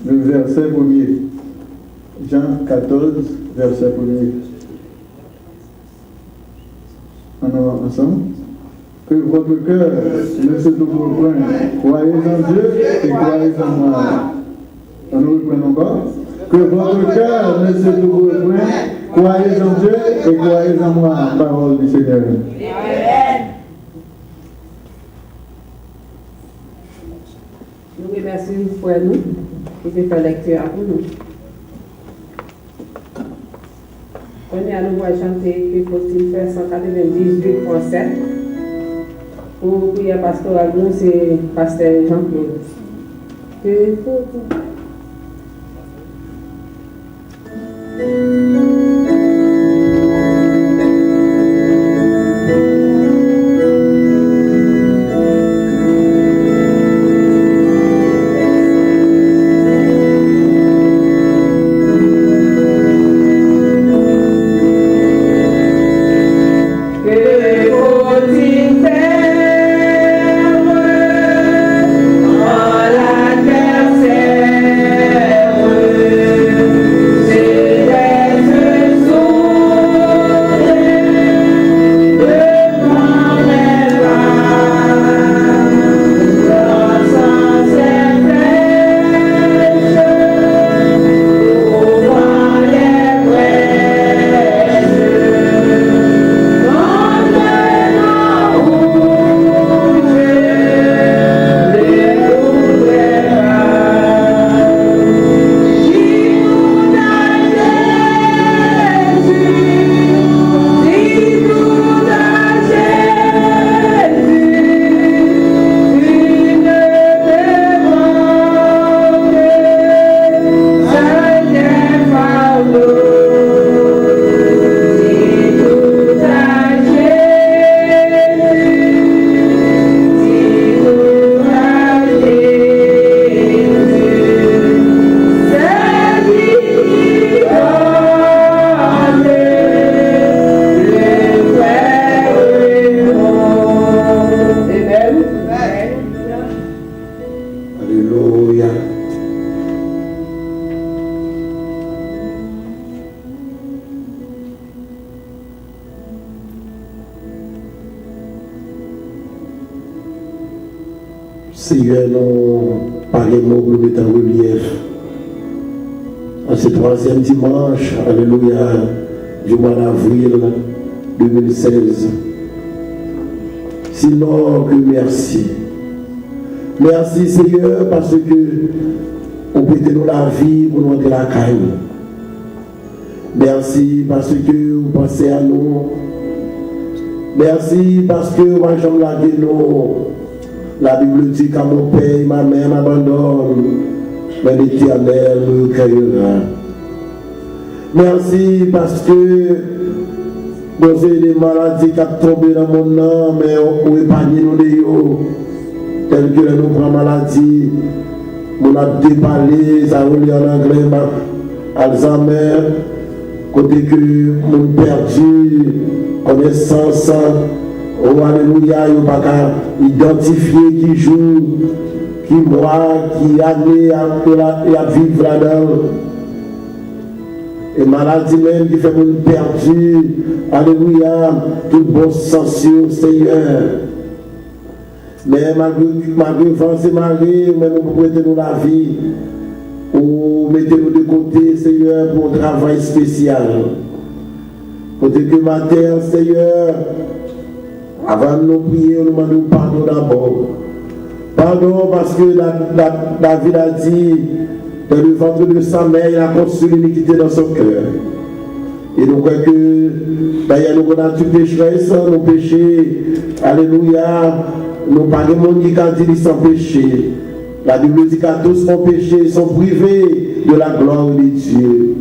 Le verset premier. Jean 14, verset premier. On va ensemble. Que votre cœur ne se trouble point. Croyez en Dieu et croyez en moi. On nous reprend encore. Que votre cœur ne se trouble point. Croyez en Dieu et croyez en moi. Parole du Seigneur. Nous remercions pour nous qui fait la lecture pour nous. On est à nouveau à chanter que faut-il faire 198.7 pour prier pastoral. Nous, c'est Pasteur Jean-Claude. Que faut-il Terre, c'est Seigneur, nous parlons pour mettre en relief en ce troisième dimanche, alléluia, du mois d'avril 2016. Sinon que merci. Merci Seigneur parce que vous prêtez nous la vie pour nous entrer la caille. Merci parce que vous pensez à nous. Merci parce que vous avez jamais nous. La Bible dit qu'à mon père, ma mère m'abandonne, mais l'Éternel me recueillera. Merci parce que nous avons des maladies qui ont tombé dans mon nom, mais on épargne nous les yeux. Tel que nous prenons maladie, on a déballé, ça roule en anglais, Alzheimer, côté que nous perdu connaissance. Oh alléluia, il n'y a pas identifier qui joue, qui mois, qui année à vivre là-dedans. Et maladie même qui fait nous perdu, alléluia, tout bon sens au Seigneur. Mais malgré c'est Marie, mais nous pouvons nous la vie, ou mettez-nous de côté, Seigneur, pour un travail spécial. Côté que matin, Seigneur, avant de nous prier, nous demandons pardon d'abord. Pardon parce que David a dit, dans le ventre de sa mère, il a conçu l'iniquité dans son cœur. Et nous croyons que, d'ailleurs, nous avons tout pécheresse, nos péchés, alléluia, nous pas de monde qui a dit sans péché. La Bible dit qu'à tous ont péché, sont privés de la gloire de Dieu.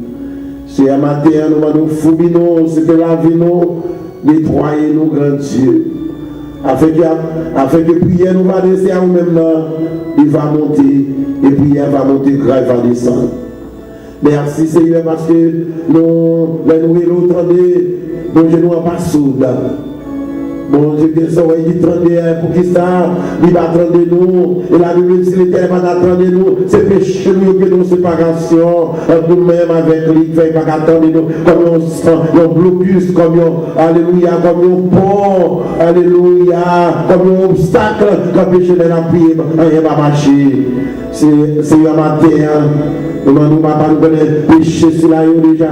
C'est un matin, nous demandons fouiller, c'est que la vie nous, nettoyer nous, grand Dieu. Afin que prière nous va laisser à nous-mêmes, il va monter, et prière va monter, grâce va descendre. Merci Seigneur, parce que nous, l'autre, nos genoux n'ont pas sourds. Bon Dieu, que ça, il tremble pour qui ça, il va trembler nous, et la Bible dit, l'Éternel va trembler nous, c'est péché nous que nous séparation, nous-mêmes avec lui, il ne va pas attendre nous, comme un blocus, comme un, alléluia, comme un pont, alléluia, comme un obstacle, comme péché de la prière, rien va marcher. C'est un matin, nous ne pouvons pas nous connaître péché sur la déjà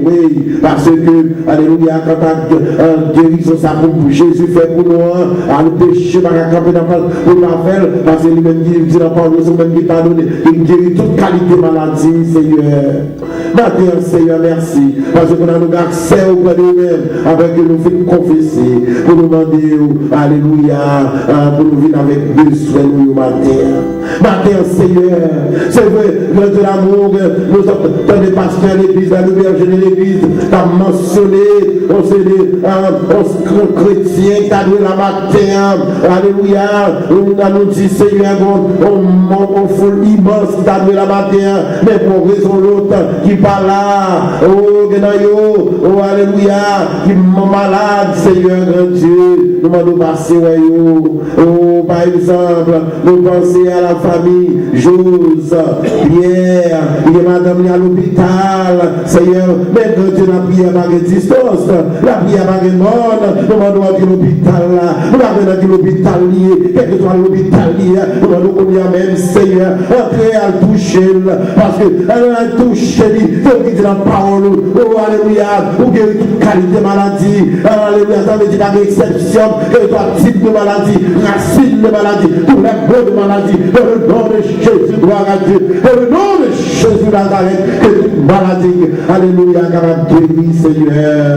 oui, parce que, alléluia, quand guérison ça pour Jésus fait pour nous, à nous pécher, pas camper dans pour la faire, parce que lui-même qui dit dans parole, c'est lui-même qui pardonne, il guérit toute qualité de maladie, Seigneur. Matin, Seigneur, merci, parce qu'on a nous accès auprès de nous-mêmes, avec que nous faisons confesser, pour nous demander, alléluia, pour nous vivre avec besoin, nous, matin. Matin, Seigneur, c'est vrai, le de l'amour, nous sommes dans les pasteurs de l'église, dans le berger de l'église, tu as mentionné, on s'est dit, chrétien qui a donné la matin, alléluia, on nous dit Seigneur, on foule immense qui a donné la matin, mais pour raison l'autre qui parle là, oh alléluia, qui est malade, Seigneur, grand Dieu, nous m'en passer, oh, par exemple, nous pensons à la famille, Jose, Pierre, il est madame à l'hôpital, Seigneur, mais quand Dieu n'a prié à ma distance, la prière à ma monde, nous m'en à l'hôpital là, nous m'en à l'hôpital lié, quel que soit l'hôpital lié, nous m'en combien même, Seigneur, entrer à le toucher, parce que elle a touché, il faut qu'il dise la parole, oh alléluia, pour guérir toute qualité de maladie, alléluia, ça veut dire la exception, que toi type de maladie, racine de maladie, tous les bons de maladie, dans le nom de Jésus, gloire à Dieu, dans le nom de Jésus Nazareth, que toute maladie, alléluia, capable de guérir, Seigneur,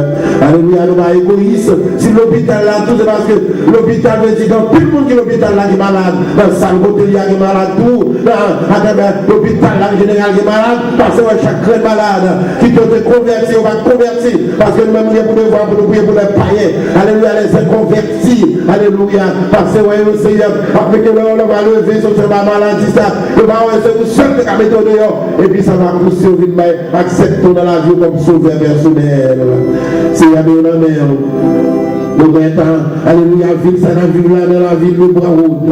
alléluia, nous pas égoïstes, si l'hôpital là, tout c'est parce que l'hôpital veut dire que tout le monde qui est l'hôpital là qui est malade, dans le salle côté il y a des malades, tout, l'hôpital là en général qui est malade, parce que chaque malade qui doit te convertir, on va te convertir, parce que nous-mêmes, nous pour devoir pour nous prier pour les païens, alléluia, les convertis, alléluia, parce que le Seigneur, après que l'on va lever sur cette maladie, ça, le va c'est vous seul qui a mis dehors, et puis ça va pousser au vide, mais acceptons dans la vie comme sauveur personnel. Seigneur, nous nous mettons, alléluia, ville, ça dans la ville, là, dans la ville, le bras route.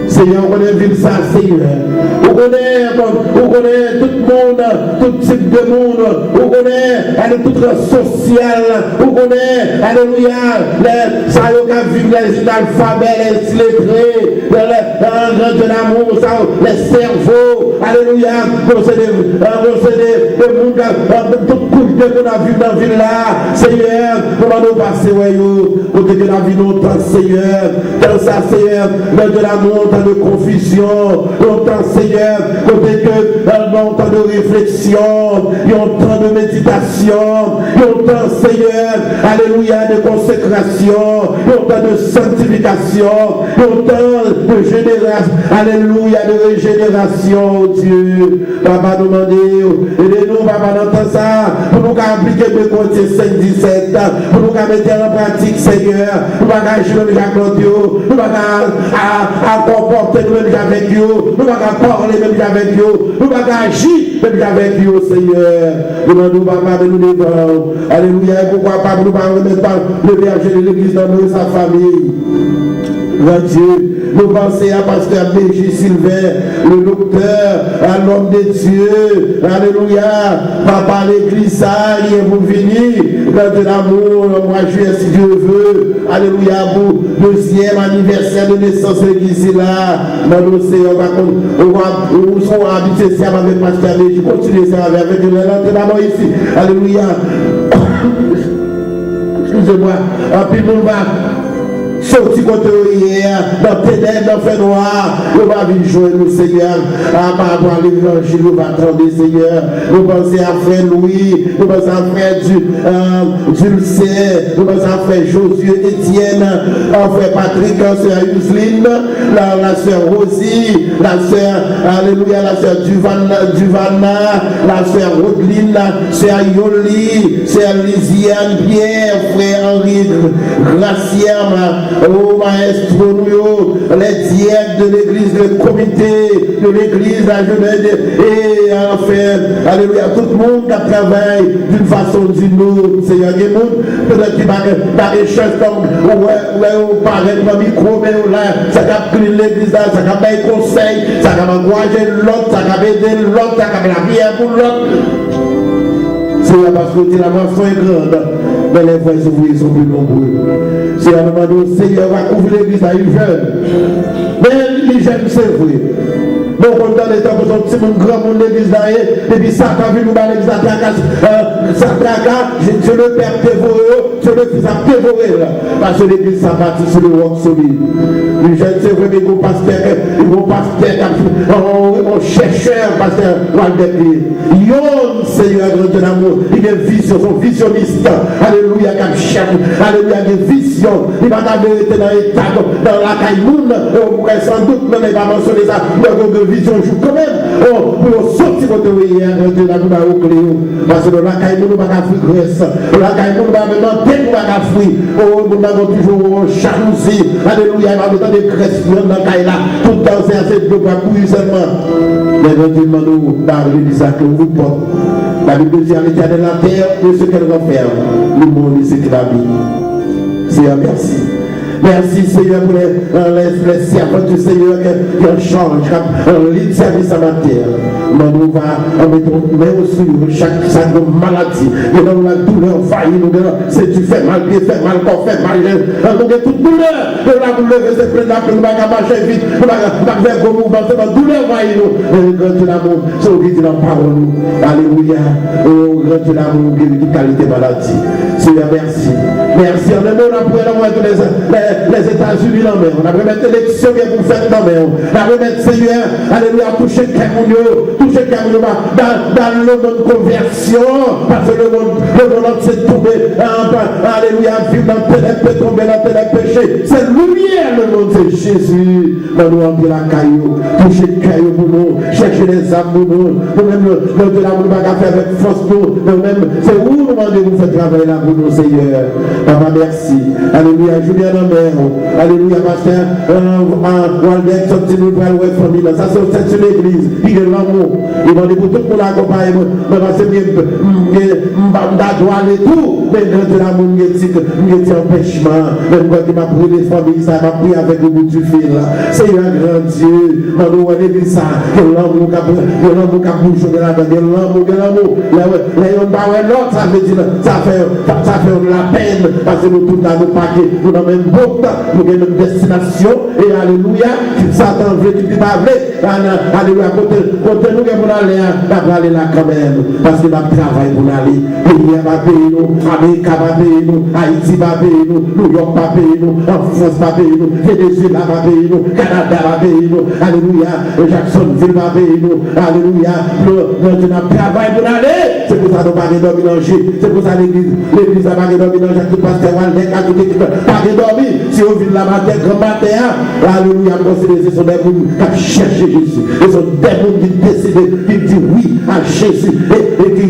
Seigneur, on connaît ville, ça, Seigneur. On connaît tout le monde, tout type de monde. On connaît, toute race sociale. On connaît, alléluia, ça y est, vivre les analphabètes, les illettrés, de l'amour, les cerveaux, alléluia, le monde, tout couche de qu'on a vu dans la ville là, Seigneur, comment nous passer, côté que la vie nous entend, Seigneur, dans ça, Seigneur, de l'amour, dans de confusion, longtemps, Seigneur, côté que longtemps de réflexion, longtemps de méditation, longtemps, Seigneur, alléluia, de consécration, longtemps de sanctification, longtemps de génération, alléluia, de régénération, Dieu. Papa nous demande, aidez-nous, Papa, dans ça, pour nous appliquer le côté 5-17, pour nous mettre en pratique, Seigneur, pour nous agir avec Claudio, pour nous comporter nous-mêmes avec vous, nous parler même avec vous, nous agir même avec vous, Seigneur. Nous demandons, Papa, de nous devant. Alléluia, et pourquoi pas nous ne remettre pas le berger de l'église dans nous et sa famille. Grand Dieu, nous pensons à Pasteur B.J. Sylvain, le docteur, à l'homme de Dieu, alléluia, papa l'église, ça, il est pour venir, dans de l'amour, le mois de juillet, si Dieu veut, alléluia, pour le 2e anniversaire de naissance de l'église là, dans l'océan, on va habiter ça avec Pasteur B.J. Continuez ça avec nous, d'abord ici, alléluia, excusez-moi, puis nous va sorti côté hier, dans ténèbres, dans fait noir, nous va venir jouer nous, Seigneur, par rapport à l'évangile, nous va attendre, Seigneur, nous pensons à frère Louis, nous pensons à frère Dulce, nous pensons à frère Josué Étienne, à frère Patrick, à sœur Yuseline, la sœur Rosie, la sœur, alléluia, la sœur Duvana, la sœur Rodeline, la sœur Yoli, sœur Lisiane Pierre, frère Henri Graciam, oh maestro, les diètes de l'église, le comité de l'église, la jeunesse, et enfin, alléluia, tout le monde qui travaille d'une façon ou d'une autre, Seigneur, il y a des gens peut-être qui va des choses comme, on parle dans le micro, mais là, ça va créer l'église, ça va faire conseil, ça va encourager l'autre, ça va aider l'autre, ça va la prière pour l'autre. Seigneur, parce que la moisson est grande, mais les voies ouvriers sont plus nombreux. Seigneur, nous demandons, Seigneur, va couvrir l'église à une jeune. Mais les jeunes, c'est vrai. Donc, on donne les temps pour son petit monde, grand monde, l'église là, et puis ça, quand nous dans l'église à Dieu le Père dévoré, Dieu le Fils a dévoré là. Parce que l'église, ça bâtit sur le roc solide. Les jeunes, c'est vrai, mais ils vont passer, on chercheur, pasteur, Yon, Seigneur, de l'amour, il est vision, son visionniste. Alléluia, comme chef, alléluia, il est vision. Il va d'abord être dans l'état, dans la caïmoune, on pourrait sans doute, même il va mentionner ça, de vision joue quand même. Oh, pour sortir de hier, de la nouvelle au cléo. Parce que la caïmoune ne va pas fuir Grèce. La caïmoune va maintenant tellement pas fuir. Oh, nous avons toujours jalousie. Alléluia, il va mettre des Grèces dans la caïla. Tout le temps, c'est assez de pas bouillir seulement. Mais éventuellement, nous parlons de ça que vous portez. La Bible dit à l'éternel de la terre, de ce qu'elle renferme. Le monde est ce qu'il habite. Seigneur, merci. Merci Seigneur pour les servants du Seigneur qui en changent, qui lit service à la terre. Mais nous va mettre aussi chaque maladie, et dans la douleur faillit, si tu fais mal, pied fait mal, corps fait mal, nous avons toute douleur, la douleur c'est plein d'appel, nous ne pouvons pas marcher vite, nous ne pouvons pas faire gros mouvement, c'est la douleur faillit nous, et grand de l'amour, c'est obligé dans la parole, alléluia, oh grand de l'amour, qui qualité maladie. Seigneur, merci. Merci, en un mot, on a pris les États-Unis dans la mer. On a remis l'élection que vous faites dans la mer. On a remis, Seigneur, alléluia, toucher Cameroun, dans le monde de conversion, parce que le monde s'est tombé, alléluia, vivre dans tel tomber dans tel péché. C'est lumière, le monde, c'est Jésus. Nous remplir la caillou, toucher le caillou pour nous, chercher les âmes pour nous. Nous-mêmes, le de l'amour, nous va faire avec force pour nous-mêmes. C'est où nous demandez vous faites travailler là pour nous, Seigneur. Papa, merci. Alléluia, Julien Lambert. Alléluia, pasteur Walder avec son petit nous parle ouais famille ça c'est une église qui est l'amour il va dire pour tout le monde accompagner mais parce que m'da droit et tout mais dans l'amour m'y empêchement même quand il m'a pris les familles ça m'a pris avec le bout du fil c'est un grand Dieu nous on dit ça que l'amour qu'a bouché de la de l'amour là on va ouais l'autre ça veut dire ça fait la peine parce que nous tout dans nos paquets nous dans même bout nous avons une destination et alléluia Satan veut qu'il pas alléluia côté nous pour aller là quand même parce que notre travail pour aller pays va payer nous Amérique va payer nous Haïti va payer nous New York va payer nous France va payer nous Venezuela va payer nous Canada va payer nous alléluia Jacksonville va payer nous alléluia notre travail pour aller c'est pour ça nous pas dormir c'est pour ça l'église n'a pas dormir tout pasteur Walden a tout équipe pas dormir si on vit la matin grand matin alléluia considérer ce sont des gens qui cherchent Jésus ce sont des gens qui décident qui disent oui à Jésus et qui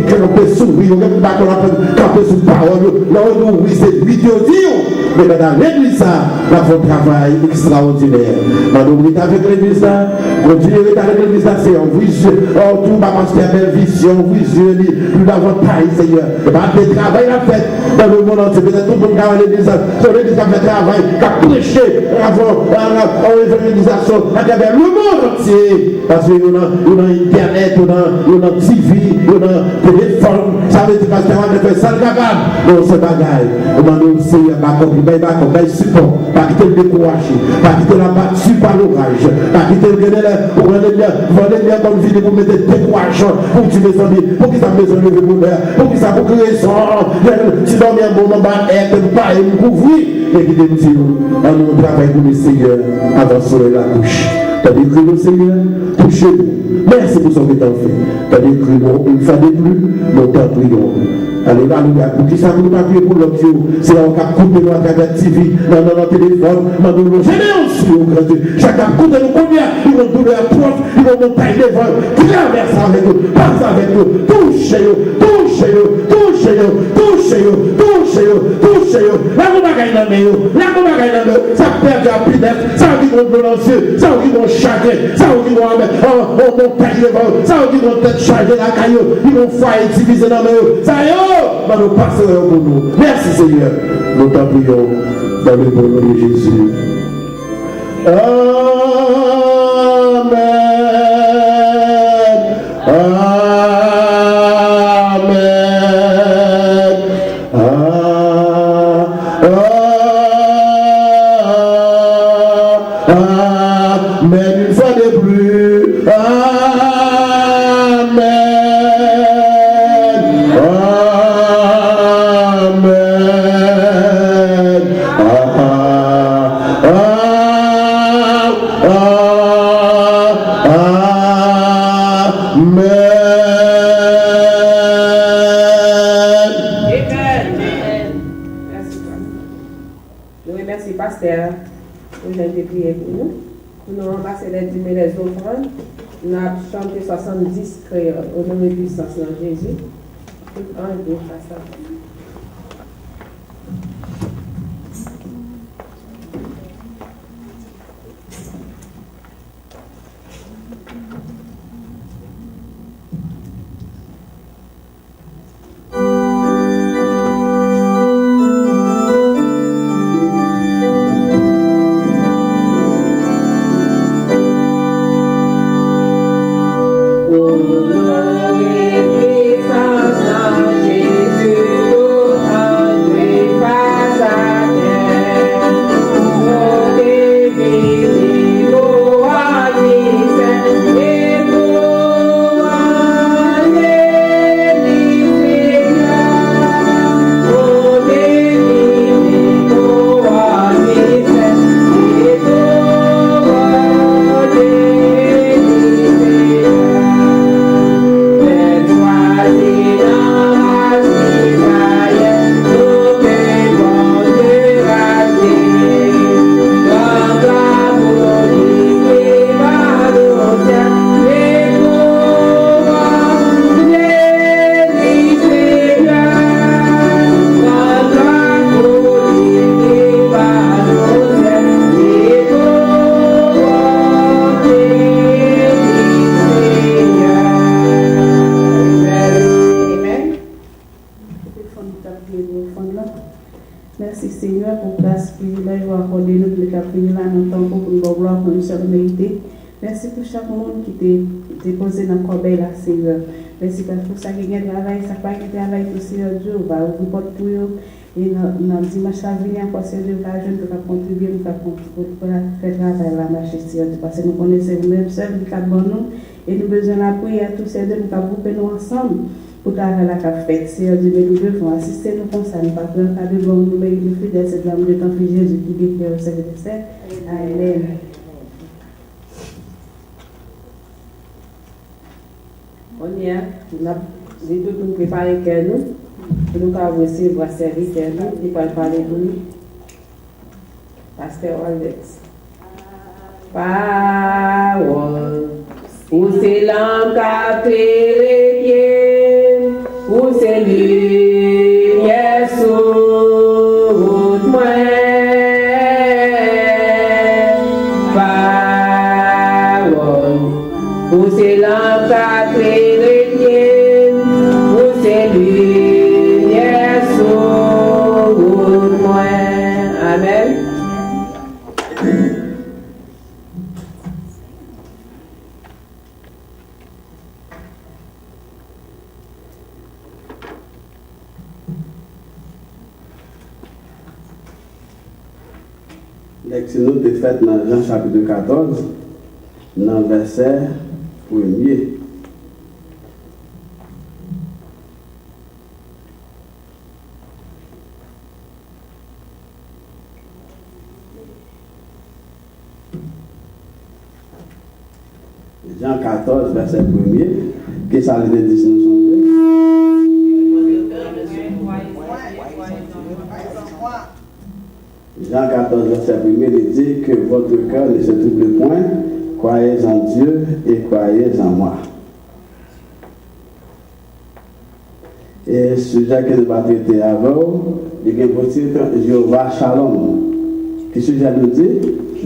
campent sous lui on ne pas camper sous parole là où oui c'est lui qui dit mais dans l'église ça là faut travail extraordinaire maintenant on est avec l'église là continuer avec l'église là c'est un vision tout va passer belle vision vision plus davantage Seigneur et pas de travail à faire dans le monde entier peut-être tout le monde à l'église sur l'église qui a fait travail qui a prêché avant l'évangélisation à travers le monde entier parce que on a internet on a TV on a téléphone ça veut dire parce qu'on a fait ça le capable non c'est bagaille on a nous Seigneur pas support pas quitter le découragé pas quitter la battue par l'orage pas quitter le grenelle pour prendre bien comme vie pour mettre découragement pour tuer mes amis pour qu'ils ça besoin de bonheur pour qu'ils ça pour créer son si dormir un bon moment être pas et nous couvrir et qui nous dit nous travail pour le Seigneur avant sur la couche c'est-à-dire que le Seigneur touchez-nous merci pour ce que tu as fait c'est-à-dire que nous une fois de plus nous t'en prions alléluia pour qui ça nous pas prier pour l'autre c'est on cap couper nous à travers TV dans notre téléphone dans nos générations chacun coupe nous combien ils vont donner la porte ils vont monter devant traverse avec nous passe avec nous touchez-nous là on va gagner dans nous ça perd la pudeur ça qui vont balancer ça qui vont chagrin ça qui vont on monter devant ça qui vont peut-être charger la caillou ils vont faire diviser dans nous ça va nous passer pour nous merci Seigneur nous t'en prions dans le nom de Jésus nous avons chanté 70 créoles au nom de puissance dans Jésus. Tout un jour, ça. Jésus. pour nous sommes mérités. Merci pour chaque monde qui t'est déposé dans le corbeil là, Seigneur. Merci pour ça qui a travail, ça pas qui travail pour Seigneur Dieu, va ouvrir porte pour eux. Et dans le dimanche à venir, encore Seigneur Dieu, va jeune pour contribuer, pour faire travail là, marcher Seigneur Dieu. Parce que nous connaissons nous-mêmes seuls, qui bon nous, et nous besoin d'appuyer à tous Seigneur Dieu, nous grouper nous ensemble pour travailler la fête. Seigneur Dieu, nous devons assister nous comme ça, nous ne pouvons pas de bon, nous méritons fidèles, c'est de l'amour de ton Fils Jésus qui vit au Seigneur de Saint. Amen. On y a, nous avons nous préparer que nous, pour nous recevoir serviteur nous, qui va parler pour nous. Pasteur Alex. Parole, où c'est l'homme qui a fait les pieds, où c'est lumière sur moi. Parole, où c'est l'homme qui a fait les pieds, où c'est lumière sur moi. Amen. L'excellence est faite dans Jean chapitre 14, dans le verset 1er. Jean 14, verset 1er. Qu'est-ce que ça veut dire nous sommes? Jean 14, verset 1er, il dit que votre cœur ne se trouble point, croyez en Dieu et croyez en moi. Et ce sujet que nous avons traité avant, il y a pour titre Jéhovah Shalom. Qu'est-ce que sujet nous dit?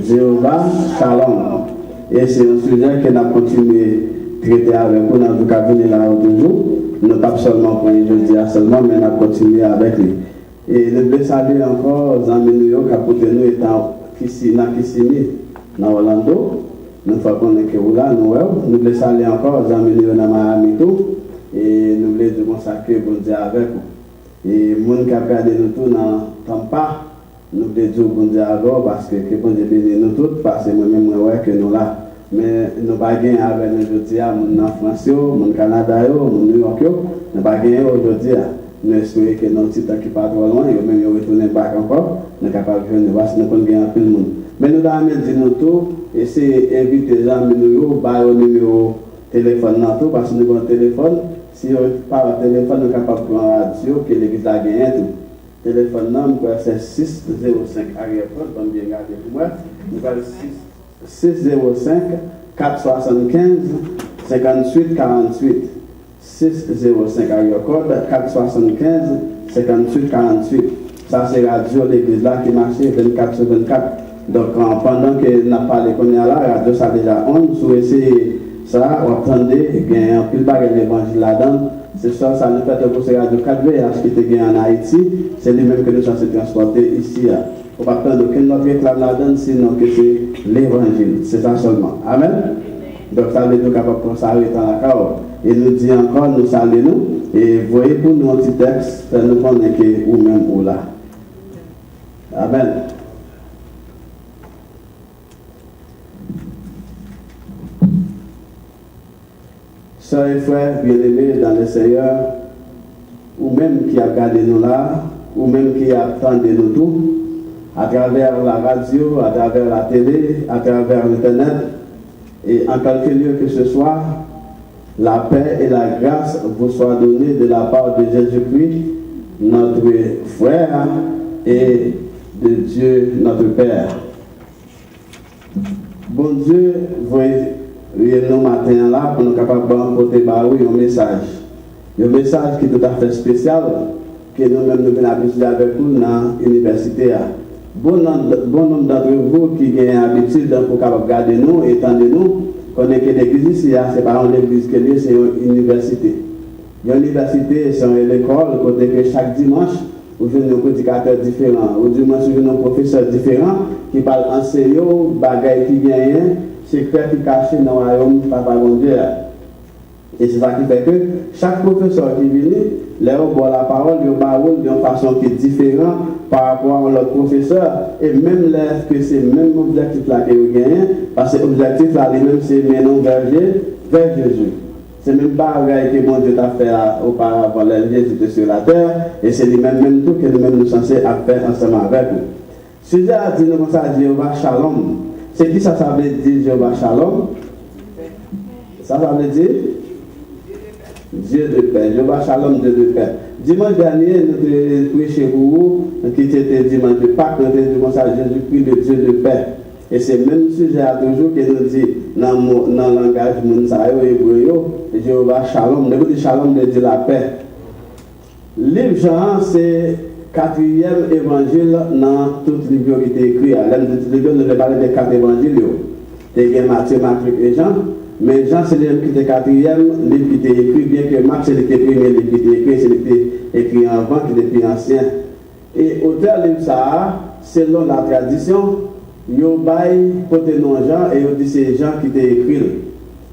Jéhovah Shalom. Et c'est un sujet que nous avons continué à traiter avec vous dans le cabinet là toujours. Nous pas seulement pour aujourd'hui seulement, mais nous avons continué avec lui. Et nous voulons saluer encore les amis qui ont apporté nous étant ici, dans Kissimmee, dans Orlando. Nous faisons connaître que vous là, nous voulons saluer encore les amis dans Miami tout. Et nous voulons dire consacrer bon Dieu avec vous. Et les gens qui ont regardé nous tous dans Tampa, nous voulons dire bon Dieu avec vous parce que bon Dieu bénit nous tous, parce que moi-même, moi, que nous là. Mais nous ne pouvons pas gagner avec nous aujourd'hui, nous en France, nous au Canada, nous au New York, nous ne pouvons pas gagner aujourd'hui. Nous espérons que nos petits temps qui partent trop loin, et même retourner back encore, nous sommes capables de venir voir si nous pouvons gagner un peu de monde. Mais nous avons dit nous tout, et c'est inviter les amis nous, par le numéro téléphone, parce que nous avons un téléphone. Si on parle au téléphone, nous sommes capables de prendre la radio, que l'église a gagné tout. Téléphone, c'est 605 arrière-porte, comme bien regardé pour moi. Nous avons 605 475 58 48. 605 arrière-code 475 58 48. Ça, c'est la radio de l'église là qui marche 24 sur 24. Donc, pendant que nous avons parlé qu'on est là, la radio ça déjà on. Si vous essayez ça, vous attendez, il y a un pile de l'évangile là-dedans. C'est ça, ça nous fait pour ces radio 4VH qui était en Haïti. C'est lui-même que nous sommes transportés ici. On ne va pas prendre aucun autre réclame là-dedans, sinon que c'est l'évangile. C'est ça seulement. Amen. Donc, ça veut dire capable de s'arrêter dans la carrière. Et nous dit encore, nous saluons, et voyez pour nous un petit texte, nous connaissons que ou même ou là. Amen. Sœurs et frères bien-aimés dans le Seigneur, ou même qui a gardé nous là, ou même qui attendait nous tous, à travers la radio, à travers la télé, à travers Internet, et en quelque lieu que ce soit, la paix et la grâce vous soient données de la part de Jésus-Christ, notre frère, et de Dieu, notre Père. Bon Dieu, voyez nous matin là pour nous capables d'emporter un message. Un message qui est tout à fait spécial, que nous-mêmes nous venons habituer avec vous dans l'université. Bon nombre d'entre vous qui ont l'habitude pour garder nous et tendre nous, connaissez que l'église ici, ce n'est pas une église que c'est une université. Une université, c'est une école, côté que chaque dimanche, ou un prédicateur différent, ou du moins un professeur différent qui parle enseigner bagaille qui gagne, secret qui caché dans le royaume Papa bon Dieu. Et c'est ça qui fait que chaque professeur qui vient, leur boit la parole, il parle d'une façon qui est différente par rapport à l'autre professeur. Et même là, que c'est le même objectif là que vous gagnez, parce que l'objectif là, lui-même, c'est maintenant vers Jésus. C'est même pas ce que mon Dieu t'a fait auparavant, Jésus était sur la terre, et c'est lui-même tout que nous-mêmes nous sommes censés faire ensemble avec nous. Sujet a dit, nous comme ça, Jéhovah Shalom. C'est qui ça veut dire Jéhovah Shalom? Ça veut dire Dieu de paix. Jéhovah Shalom, Dieu de paix. Dimanche dernier, nous avons prêché pour vous, qui était dimanche de Pâques, nous avons dit comme ça, Jésus-Christ, le Dieu de paix. Et c'est le même sujet à toujours que nous dit dans le langage hébreu, Jéhovah Shalom. Nous dit Shalom veut dire la paix. Livre Jean, c'est le 4e évangile dans toute livre qui est écrit. Nous avons parlé des 4 évangiles. Il y a Matthieu, Marc, Luc et Jean. Mais Jean, c'est le livre qui était 4e livre qui était écrit, bien que Marc, c'est le premier livre qui était écrit, c'est le qui était écrit avant, qui était plus ancien. Et auteur livre ça, selon la tradition, yo bail côté non Jean et yo dit c'est Jean qui t'a écrit.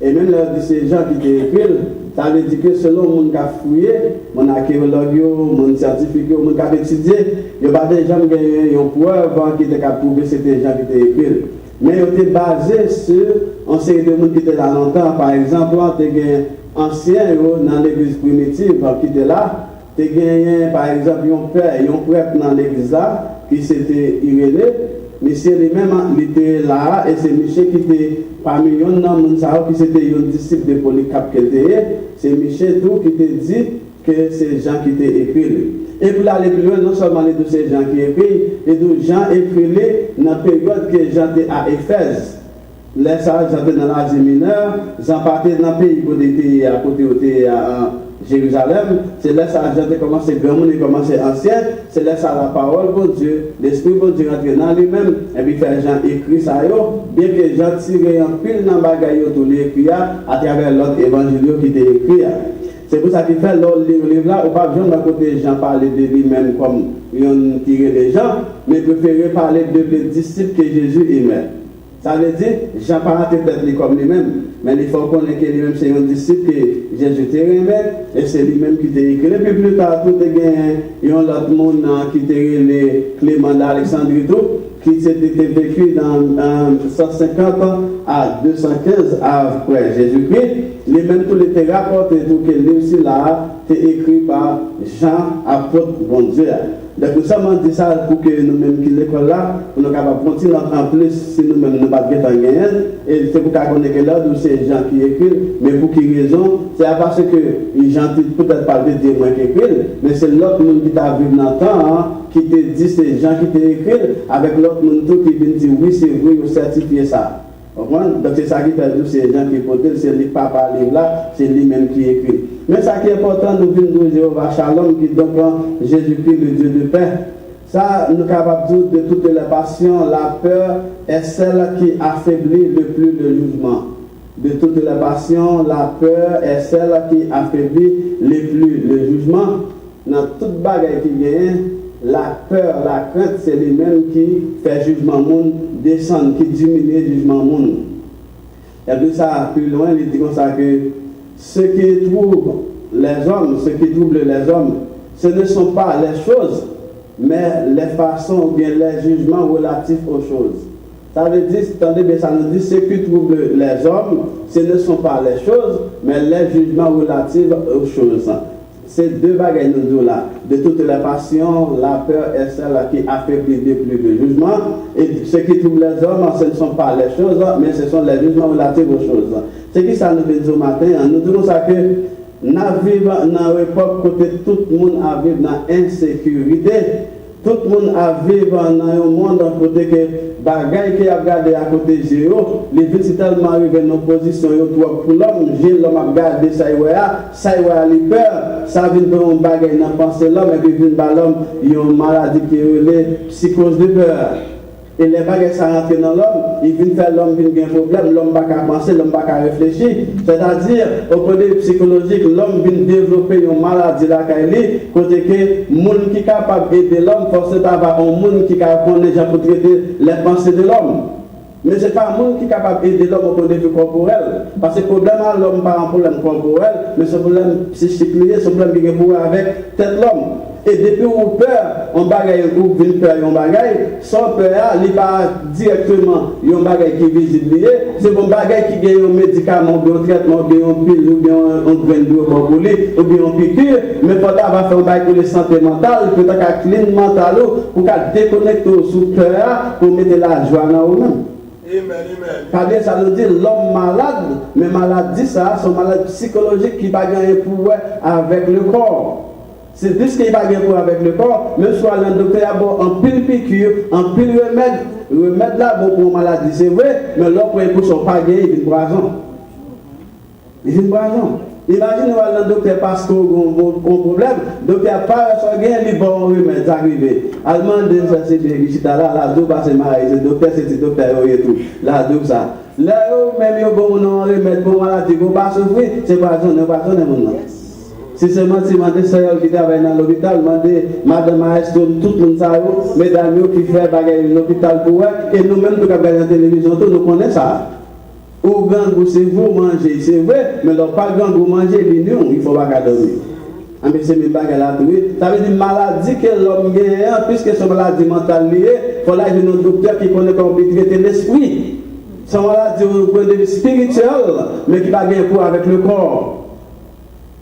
Et même là dit c'est Jean qui t'a écrit, ça veut dire que selon mon qui a fouillé, mon archéologue, mon scientifique, mon qui a étudié, yo pas déjà gagné une preuve qui était capable de prouver que c'était Jean qui t'a écrit. Mais il était basé sur un série de monde qui était là longtemps. Par exemple, tu as un ancien dans l'église primitive qui était là. Tu as gagné, par exemple, un père et un prêtre dans l'église là, qui s'était Irénée. Monsieur lui-même, il était là, et c'est Michel qui était parmi eux, qui était un disciple de Polycarpe qui était. C'est Michel tout qui t'a dit que c'est Jean qui t'a écrit. Et pour aller plus loin, non seulement les deux ces gens qui écrivent, et deux gens écrivent dans la période que Jean était à Éphèse. Là, ça, Jean était dans l'Asie mineure, Jean partait dans le pays côté à côté à Jérusalem. C'est là ça, Jean a commencé grand monde, il commencé ancien. C'est là ça la parole pour Dieu, l'esprit pour Dieu rentre dans lui-même. Et puis faire Jean écrit ça, bien que Jean tire en pile dans le bagage tout l'écrit à travers l'autre évangile qui était écrit. C'est pour ça qu'il fait l'autre livre là, ou pas besoin d'un côté Jean parler de lui-même comme il tiré des gens, mais préférer parler de les disciples que Jésus aimait. Ça veut dire, Jean parle peut-être comme lui-même, mais il faut connaître que lui-même c'est un disciple que Jésus aimait, et c'est lui-même qui t'a écrit. Et puis plus tard, tout est gagné, il y a un autre monde qui t'a écrit Clément d'Alexandrie, qui s'était vécu dans 150 à 215 après Jésus-Christ. Les mêmes tous les rapports tout que livre aussi là, c'est écrit par Jean, apôtre bon Dieu. Donc nous sommes dit ça pour que nous-mêmes qui l'école là, nous sommes capables de continuer en plus si nous-mêmes nous pas bien en gagner. Et c'est pour qu'on ait que là où c'est Jean qui écrit, mais pour quelle raison? C'est parce que Jean peut-être pas de dire moi qui écrit, mais c'est l'autre monde qui t'a vu dans le temps, qui te dit c'est Jean qui t'a écrit, avec l'autre monde qui vient dire oui c'est vrai, vous certifiez ça. Donc c'est ça qui fait que c'est les gens qui portent, c'est le papa livre là, c'est lui-même qui écrit. Mais ça qui est important, nous venons de Jéhovah Shalom, qui donc Jésus-Christ, le Dieu de paix. Ça, nous sommes capables de dire de toutes les passions, la peur est celle qui affaiblit le plus le jugement. De toutes les passions, la peur est celle qui affaiblit le plus le jugement. Dans toute bagarre qui vient, la peur, la crainte, c'est lui-même qui fait jugement monde descendre, qui diminue le jugement monde. Et puis ça, plus loin, il dit comme ça que ce qui trouble les hommes, ce ne sont pas les choses, mais les façons ou bien les jugements relatifs aux choses. Ça veut dire, attendez bien, ça nous dit ce qui trouble les hommes, ce ne sont pas les choses, mais les jugements relatifs aux choses. C'est deux bagages nous là. De toutes les passions, la peur est celle qui affaiblit le plus de jugement. Et ce qui trouble les hommes, ce ne sont pas les choses, mais ce sont les jugements relatifs aux choses. C'est qui ça nous dit ce matin? Nous disons ça que nous vivons dans une époque où tout le monde a vécu dans l'insécurité. Tout le monde a vécu dans un monde côté que bagaille qui a gardé à côté de eux, les petits tellement arrivés dans une position pour l'homme, l'homme a gardé ça a les peur, ça vient de un bagaille dans penser l'homme et puis vient de l'homme, il y a une maladie qui est psychose de peur. Et les bagages ça rentre dans l'homme, il vient faire l'homme vient un problème, l'homme va pas penser, l'homme va pas réfléchir. C'est-à-dire, au côté psychologique, l'homme vient développer une maladie là côté que monde qui est capable d'aider l'homme, forcément avoir un monde qui est capable déjà pour traiter les pensées de l'homme. Mais ce n'est pas un monde qui est capable d'aider l'homme au point de vue corporel. Parce que le problème à l'homme, pas un problème corporel, mais c'est un problème psychique lié, c'est un problème qui est pour avec tête l'homme. Et depuis qu'on peur, on bagaille un groupe, une peur, on bagaille, sans peur, il n'est pas directement un bagaille qui est visible. C'est un bagaille qui gagne un médicament, un traitement, ou bien un pile, ou bien un grain de brocoli, ou bien un piqûre, mais pour avoir fait un bagaille pour la santé mentale, pour être clean mental, pour déconnecter sous peur, pour mettre la joie dans nous-mêmes. Amen. Ça veut dire l'homme malade, mais maladie, ça, c'est une maladie psychologique qui ne va pas gagner pouvoir avec le corps. C'est plus qu'il n'y a pas de rapport avec le corps, même soit le docteur a bon en pile piqûre, en pile remède. Le remède là, bon pour maladie, c'est vrai, mais l'autre pour son pas gagné, il vient poison. Il vient poison. Imagine le docteur parce qu'on a un problème, le docteur pas son gain, il bon remède, arrivé. Allemand, c'est bien, la double, c'est marié, c'est docteur, c'est docteur, et tout. La double, ça. Là, même si on a un remède pour maladie, on ne pas souffrir, c'est poison, on va pas si c'est moi qui qui travaille dans l'hôpital, madame Maestro, tout le monde, mesdames qui fait bagaille l'hôpital pour eux, et nous-mêmes, nous regardons la télévision, nous connaissons ça. Ou gang, c'est vous manger, c'est vrai, mais leur pas gang, vous manger, il faut pas dormir. Mais c'est mes bagages là, ça veut dire maladie que l'homme gagne, puisque c'est une maladie mentale liée, il faut là un docteur qui connaît comment traiter l'esprit. C'est une maladie au point de vue spirituel, mais qui va gagner pour avec le corps.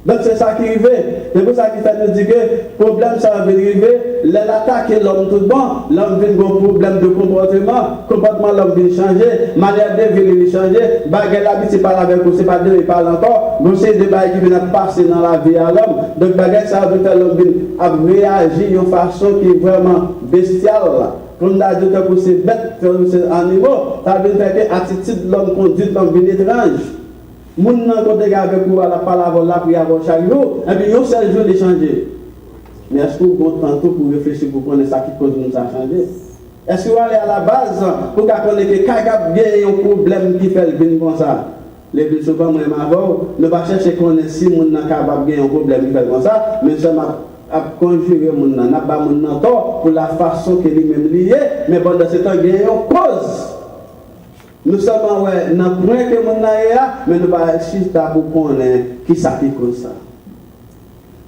Donc c'est ça qui arrive. C'est pour ça qu'il fait nous dire que le problème ça va arriver. L'attaque l'homme tout bon, l'homme vient un problème de comportement l'homme vient changer, manière de vivre changer, bagarre l'habitude parle avec vous, c'est pas de il parle encore. Donc c'est des bagages qui viennent passer dans la vie à l'homme. Donc bagarre ça va faire l'homme à réagir d'une façon qui est vraiment bestiale. Quand on a dit que c'est bête, que c'est animaux, ça veut dire que l'attitude de l'homme conduit l'homme vient étrange. Moun nan kote avec vous à la parole là pour avoir chaque jour et puis un seul jour de changer. Mais est-ce que vous comptez tout pour réfléchir pour connaître ça qui cause nous ça changer? Est-ce que vous allez à la base pour connaître que quand il y a un problème qui fait venir comme ça? Les plus souvent moi m'avons ne pas chercher connaître si moun nan capable gagner un problème qui fait comme ça, mais ça m'a conjurer moun nan n'a pas moun nan tort pour la façon que lui même lié, mais pendant ce temps il y a une cause. Nous sommes dans le point que nous avons, mais nous ne pouvons pas juste pour connaître qui ça qui cause ça.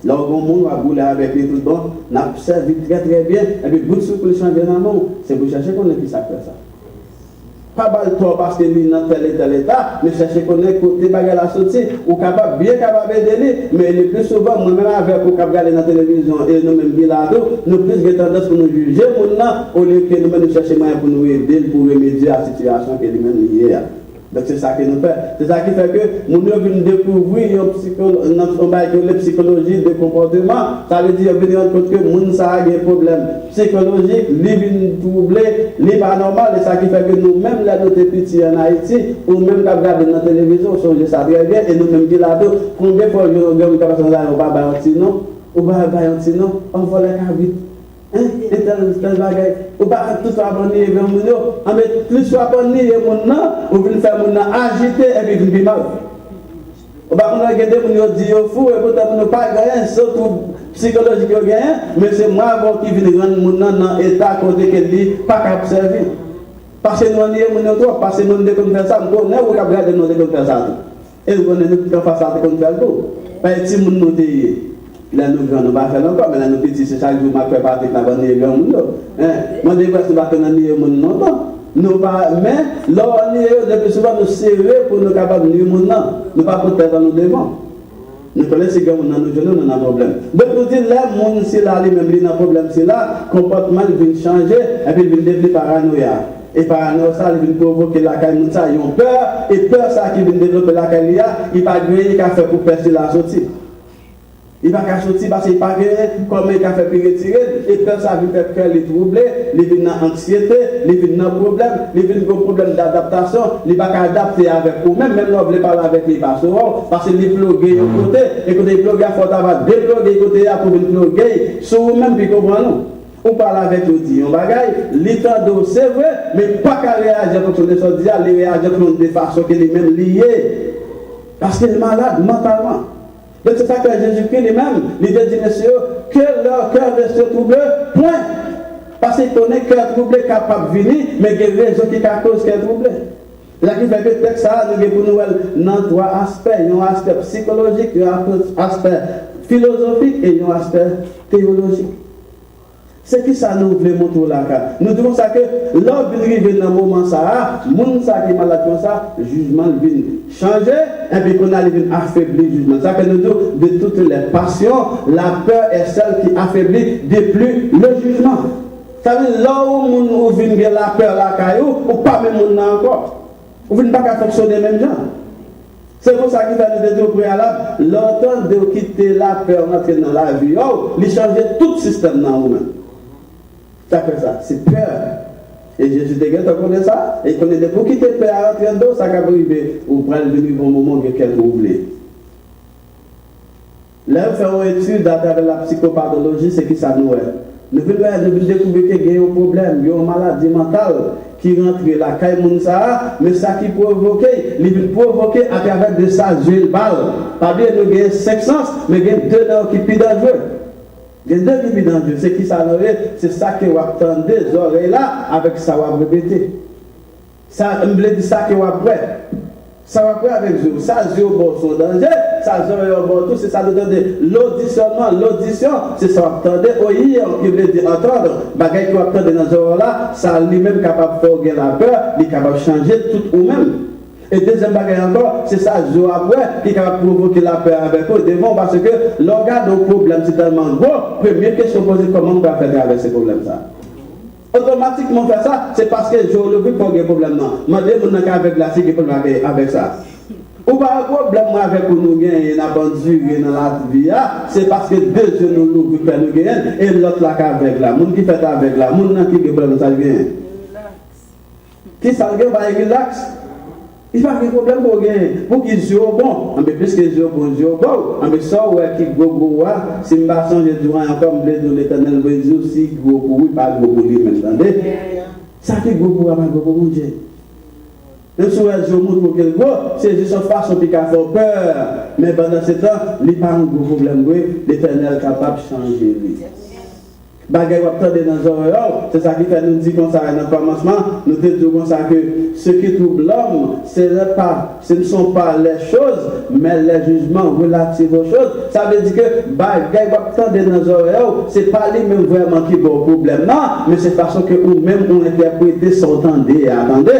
Lorsque nous va bouler avec les tout bon, nous avons servi très très bien, et puis beaucoup de choses qui changent dans le monde, c'est pour chercher qu'on qui ça fait ça. Pas mal de parce que nous dans tel et tel état, mais chercher qu'on est côté bagarre la sortie, ou capable bien capable d'aider, mais le plus souvent, moi-même avec pour regarder dans la télévision et nous-mêmes bien là, nous plus de tendance pour nous juger, au lieu que nous chercher moyen pour nous aider, pour remédier à la situation qui est lui-même liée. Donc c'est ça qui nous fait. C'est ça qui fait que nous venons découvrir la psychologie de comportement. Ça veut dire venir rendre compte que nous avons des problèmes psychologiques, les vignes troublés, les pas normal. C'est ça qui fait que nous-mêmes, là, nous sommes petits en Haïti, ou même quand nous regardons dans la télévision, on change ça très bien, et nous-mêmes qui là-dedans, combien de fois nous avons on va bailler un non, on va bailler un non, on va la vite. Et tel bagage, ou pas tout soit abonné vers mon nom, mais plus soit abonné mon nom, ou venir faire mon nom agité et puis venir mal. Ou pas on regarder mon nom dit fou et pourtant on ne pas gagner, surtout psychologique gagner, mais c'est moi qui viens rendre mon nom dans état côté qu'elle dit pas capable servir. Parce que nous on est mon nom trop, parce que nous devons faire ça, nous on est regarder nous devons faire ça. Et nous on est faire ça comme faire tout. Pas si mon nom dit là nous grands nous pas faire encore mais là nous petits c'est chaque jour m'a fait partie la bonne grand monde moi des fois c'est pas que nous monde non nous pas mais là on est depuis souvent nous sérieux pour nous capable nous monde nous pas peut-être nous devant nous connaissons que nous jeunes on a un problème donc nous dit là monde c'est là lui même il a un problème c'est là comportement il vient changer et puis il vient devenir paranoïa. Et paranoïa, ça vient provoquer la caille, ça ils ont peur et peur ça qui vient développer la caille il pas gagner qu'à faire pour percer la sortie. Il va pas sortir parce qu'il n'a pas gagné, comme il a fait pour retirer, et peur ça veut faire cœur les troubler, il vient dans l'anxiété, il vient dans le problème, il vient dans le problème d'adaptation, il va pas adapter avec vous-même, même si vous voulez parler avec les pasteurs, parce qu'il est plugué de côté, et quand il est plugué, il faut avoir déplugué côté pour venir pluguer sur vous-même, puis comprendre. on parle avec le dit, on bagaille, l'état d'eau, c'est vrai, mais pas qu'à réagir comme on est dit, aller réagir de façon qui est même liée. Parce qu'il est malade mentalement. Donc c'est ça que Jésus-Christ lui-même, il dit, messieurs, que leur cœur reste troublé, point. Parce qu'il connaît que cœur troublé capable de venir, mais il y a des raisons qui causent cœur troublé. Là, qui fait que le texte, ça, nous avons pour nous dans trois aspects. Il y a un aspect psychologique, il y a un aspect philosophique et il y a un aspect théologique. C'est qui ça nous voulons montrer là? Nous disons ça que l'homme vient dans le moment ça, le monde qui est malade comme ça, le jugement vient changer et puis qu'on a affaiblir le jugement. C'est ça que nous disons de toutes les passions, la peur est celle qui affaiblit de plus le jugement. Ça veut dire là où on vient la peur, la caillou, ou pas même on encore. On ne vient pas fonctionner même gens. C'est pour ça qu'il va nous dire au préalable, l'automne de quitter la peur, entrer dans la vie, il changer tout le système dans nous-mêmes. Ça fait ça, c'est peur. Et Jésus te connaît ça, et il connaît pour quitter peur à rentrer dedans, ça va arriver, ou prendre le bon moment que quelqu'un oublie. Là, on fait une étude à travers la psychopathologie, c'est qui ça nous est. Nous voulons découvrir qu'il y a un problème, il y a une maladie mentale qui rentre la caille Mounsa, mais ça qui provoque, il provoque à travers de ça, Jules Balle. Pas bien, nous avons 5 sens, mais il y a 2 dents qui pident dangereux. Il y a 2 qui pident dangereux. C'est qui ça nous est? C'est ça que vous attendez, des oreilles là, avec ça vous répéter. Ça, on me dit ça que vous après. Ça va prendre avec vous. Ça, j'ai au bon son danger. Ça, j'ai au bon tout. C'est ça, l'auditionnement. L'audition, c'est ça, vous attendez. Oui, qui veut dire entendre. Bagaille que vous attendez dans ce là, ça lui-même capable de faire la peur, il est capable de changer tout ou même. Et deuxième bagaille encore, c'est ça, j'ai après, qui est capable de provoquer la peur avec vous devant, parce que l'organe au problème, c'est tellement gros. Première question posée, comment on va faire avec ces problèmes-là? Automatiquement faire ça, c'est parce que je le veux pour qu'il y ait problème. Je dis que avec la sécurité avec ça. Ou pas un problème avec nous gagnons, il y a vendu dans la vie, c'est parce que 2 yeux nous gagnent et l'autre là avec la. Moun qui fait avec la, moun qui a problème ça gagne. Qui ça gagne va relax. Il n'y a pas de problème pour gagner. Pour qu'ils soient bons, mais puisque ils soient bons, ils sont bons. Mais ça, ouais, qui go, si je ne pas changer durant encore, de l'éternel, je vais dire aussi, go, oui, pas go, lui, maintenant. Ça qui go, pas go, mon Dieu. Même si je montre pour quel go, c'est juste une façon de faire peur. Mais pendant ce temps, il n'y a pas un gros problème, l'éternel est capable de changer. Bagay wap tande dans les c'est ça qui fait nous dire comme ça dans le commencement, nous disons comme ça que ce qui trouble l'homme, ce ne sont pas les choses, mais les jugements relatifs aux choses. Ça veut dire que bagay wap tande dans les c'est pas lui-même vraiment qui a un problème, non, mais c'est parce que nous-mêmes on interprète sans entendre et attendez.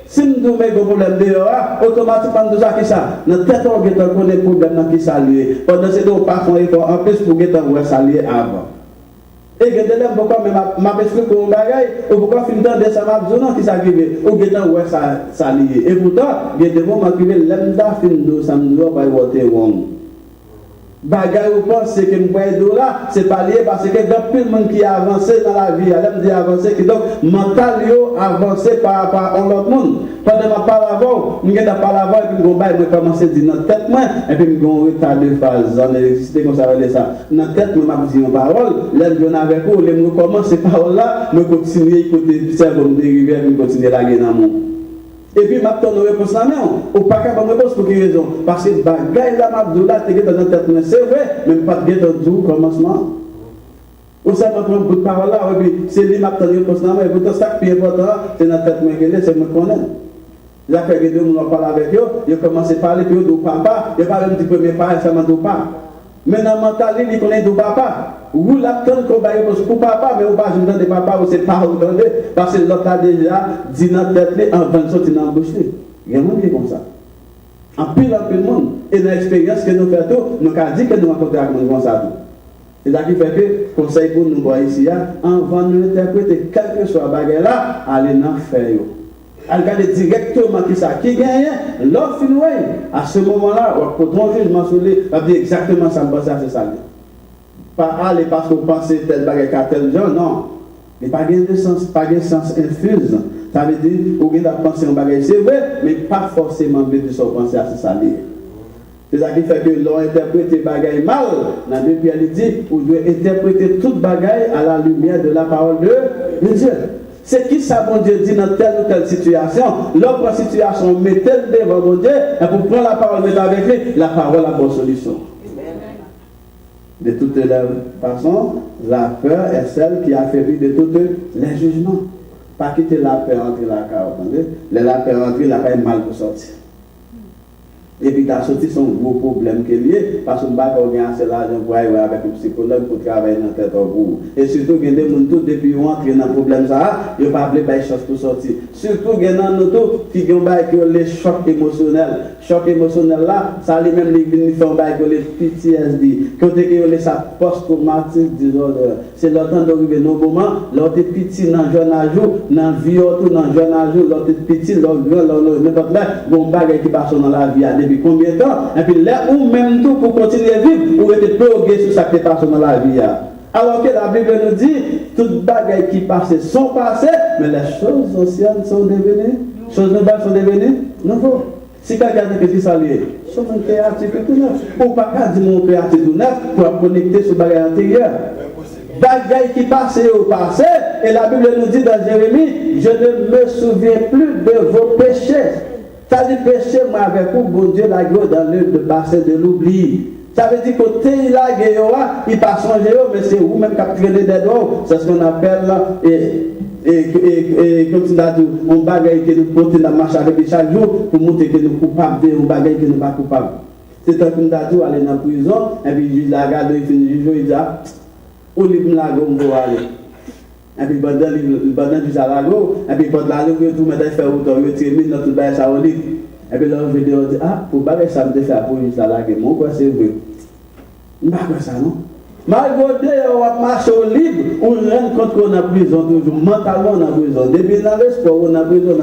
Si nous avons un problème dehors, automatiquement nous avons ça. Notre tête, on a un problème qui s'allie. Pendant ce temps, on passe en plus pour que nous s'allier avant. Et que de l'aime pourquoi m'a expliqué pour un bagage, ou pourquoi finir de ça m'a besoin qui s'arrive, ou que tant ouais ça lié. Et pourtant, il y a des moments qui l'aime da fin de ça me doit pas voter wrong. Bagage ou pense que me voyez là, c'est pas lié parce que dans plus de monde qui a avancé dans la vie, elle dit avancer qui donc mental yo avancé par rapport à l'autre monde. Pendant ma parole avant, nous avons parlé avant et puis on va commencer à dire dans tête moi et puis nous avons retard de phase en électricité comme ça va dire ça. Dans tête nous m'a dit une parole, là je avec vous, les nous commencer parole là, nous continuer côté cerveau de dériver et continuer la guerre dans monde. Et puis, je vais réponse là, non. Ou pas capable de réponse pour quelle raison? Parce que bagaille là, Mabdoula, tu es dans notre tête, c'est vrai, même pas de guet au commencement. Ou ça va prendre beaucoup de paroles là, et puis c'est lui qui m'a donné réponse là, et pourtant, ça qui est important, c'est notre tête, c'est me connaître. Là, quand les deux nous parlent avec eux, ils commencent à parler, puis ils disent papa, ils parlent un petit peu, mais pas récemment de papa. Maintenant, mental, il connaît de papa. Vous l'attendez qu'on va réponse pour papa, mais vous ne pouvez pas de papa, vous ne savez pas où demander, parce que l'autre a déjà dit dans la tête, en 20 sorties dans la bouche. Il y a un monde qui est comme ça. En pile monde. Et dans l'expérience que nous faisons, nous avons dit que nous rencontrons avec nous comme ça. C'est ça qui fait que, conseil pour nous voir ici, avant de nous interpréter, quel que soit le bagage là, allez dans le faire. Regardez directement qui ça qui gagne, l'offre à ce moment-là, pour ton jugement sur lui, va dire exactement ça me passe à ce salaire. Pas aller parce que vous pensez tel bagage à tel genre, non. Mais pas de sens, pas de sens infuse. Ça veut dire, vous avez pensé un bagage, c'est vrai, mais pas forcément de penser à ce salaire. C'est ça qui fait que l'on interprète les bagailles mal. Dans le Pierre dit, vous devez interpréter toute bagaille à la lumière de la parole de Dieu. C'est qui ça, bon Dieu, dit dans telle ou telle situation. L'autre situation, mettez-le devant mon Dieu, et pour prendre la parole, mettez avec lui, la parole a bonne solution. De toutes les façons, la peur est celle qui affaiblit de tous les jugements. Pas quitter la peur entre la carte, entendez? La peur entre la paix mal pour sortir. Et puis, t'as sorti son gros problème qui est lié, parce qu'on va organiser l'argent pour aller avec un psychologue pour travailler dans la tête au bout. Et surtout, il y a des gens qui, depuis qu'ils entrent dans le problème, ils ne pas de choses pour sortir. Surtout, il y a des gens qui ont les chocs émotionnels. Choc émotionnel là, ça lui même les fait les PTSD. Quand ils ont sa post-traumatique disorder. C'est le temps d'arriver dans le moment, l'autre petit dans le jeune jour, dans la vie, dans le jeune jour, l'autre petit, l'autre grand, n'importe là, bon bagage qui passe dans la vie. Depuis combien de temps? Et puis là, ou même tout pour continuer à vivre, ou être plogué sur ce qui passe dans la vie. Alors que la Bible nous dit, toutes bagailles qui passent sont passées, mais les choses anciennes sont devenues, choses nouvelles sont devenues nouveaux. Si quelqu'un dit que c'est ça lié, son créatif est tout neuf. Ou pas qu'à dire mon créatif tout neuf pour connecter sur bagaille antérieure. Bagaille qui passent au passé, et la Bible nous dit dans Jérémie, je ne me souviens plus de vos péchés. Ça dit péché, moi avec vous, bon Dieu, la gueule dans le bassin de l'oubli. Ça veut dire que t'es là, il passe en géo, mais c'est vous-même qui avez traîné des doigts. C'est ce qu'on appelle, et comme tu l'as dit, on bagaille que nous portons dans la marche avec chaque jour pour montrer que nous sommes coupables de bagaille que nous ne sommes pas coupables. C'est un comme d'adou aller dans la prison, et puis il la regarde, il finit le jour, il dit, où livre la gomme pour aller. Et puis pendant du salago, et puis pendant la journée, tout le monde fait autant, il tire mille dans tout le bail, ça au lit. Et puis là, on veut dire, pour bagaille ça me fait pour une salague, moi, quoi, c'est vrai. Je ne sais pas ça, non? Malgré on va marcher au libre, on rentre contre on a prison toujours, mentalement on a prison. Depuis dans le sport, on a prison,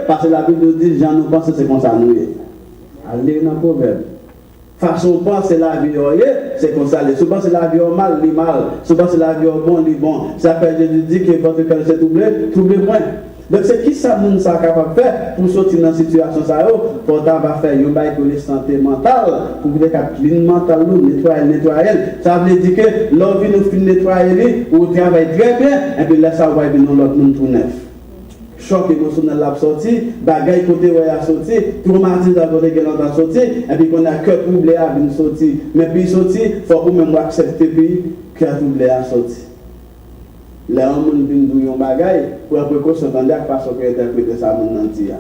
parce que la Bible dit, j'en ai pensé, c'est comme ça nous. Allez dans le proverbe. Façon penser la vie, c'est comme ça. Souvent c'est la vie au mal, li mal. Souvent c'est la vie au bon, li bon. Ça fait Jésus dit que votre cœur s'est troublé point. Donc c'est qui ça moun ça capable de faire pour sortir dans cette situation ça pour va faire un bail pour la santé mentale pour que la clean mental nous nettoyer. Ça veut dire que l'envie nous fin nettoyer ou travaille très bien et puis là ça va venir l'autre monde tout neuf. Choc émotionnel l'a sorti, bagaille côté ouais a sorti, traumatisme à côté qu'elle a sorti et puis qu'on a cœur troublé à venir sorti. Mais puis sorti, faut même accepter puis cœur troublé à sorti. Les hommes viennent dire un bagaille pour après qu'on s'entende parce qu'on interprète ça mon entier.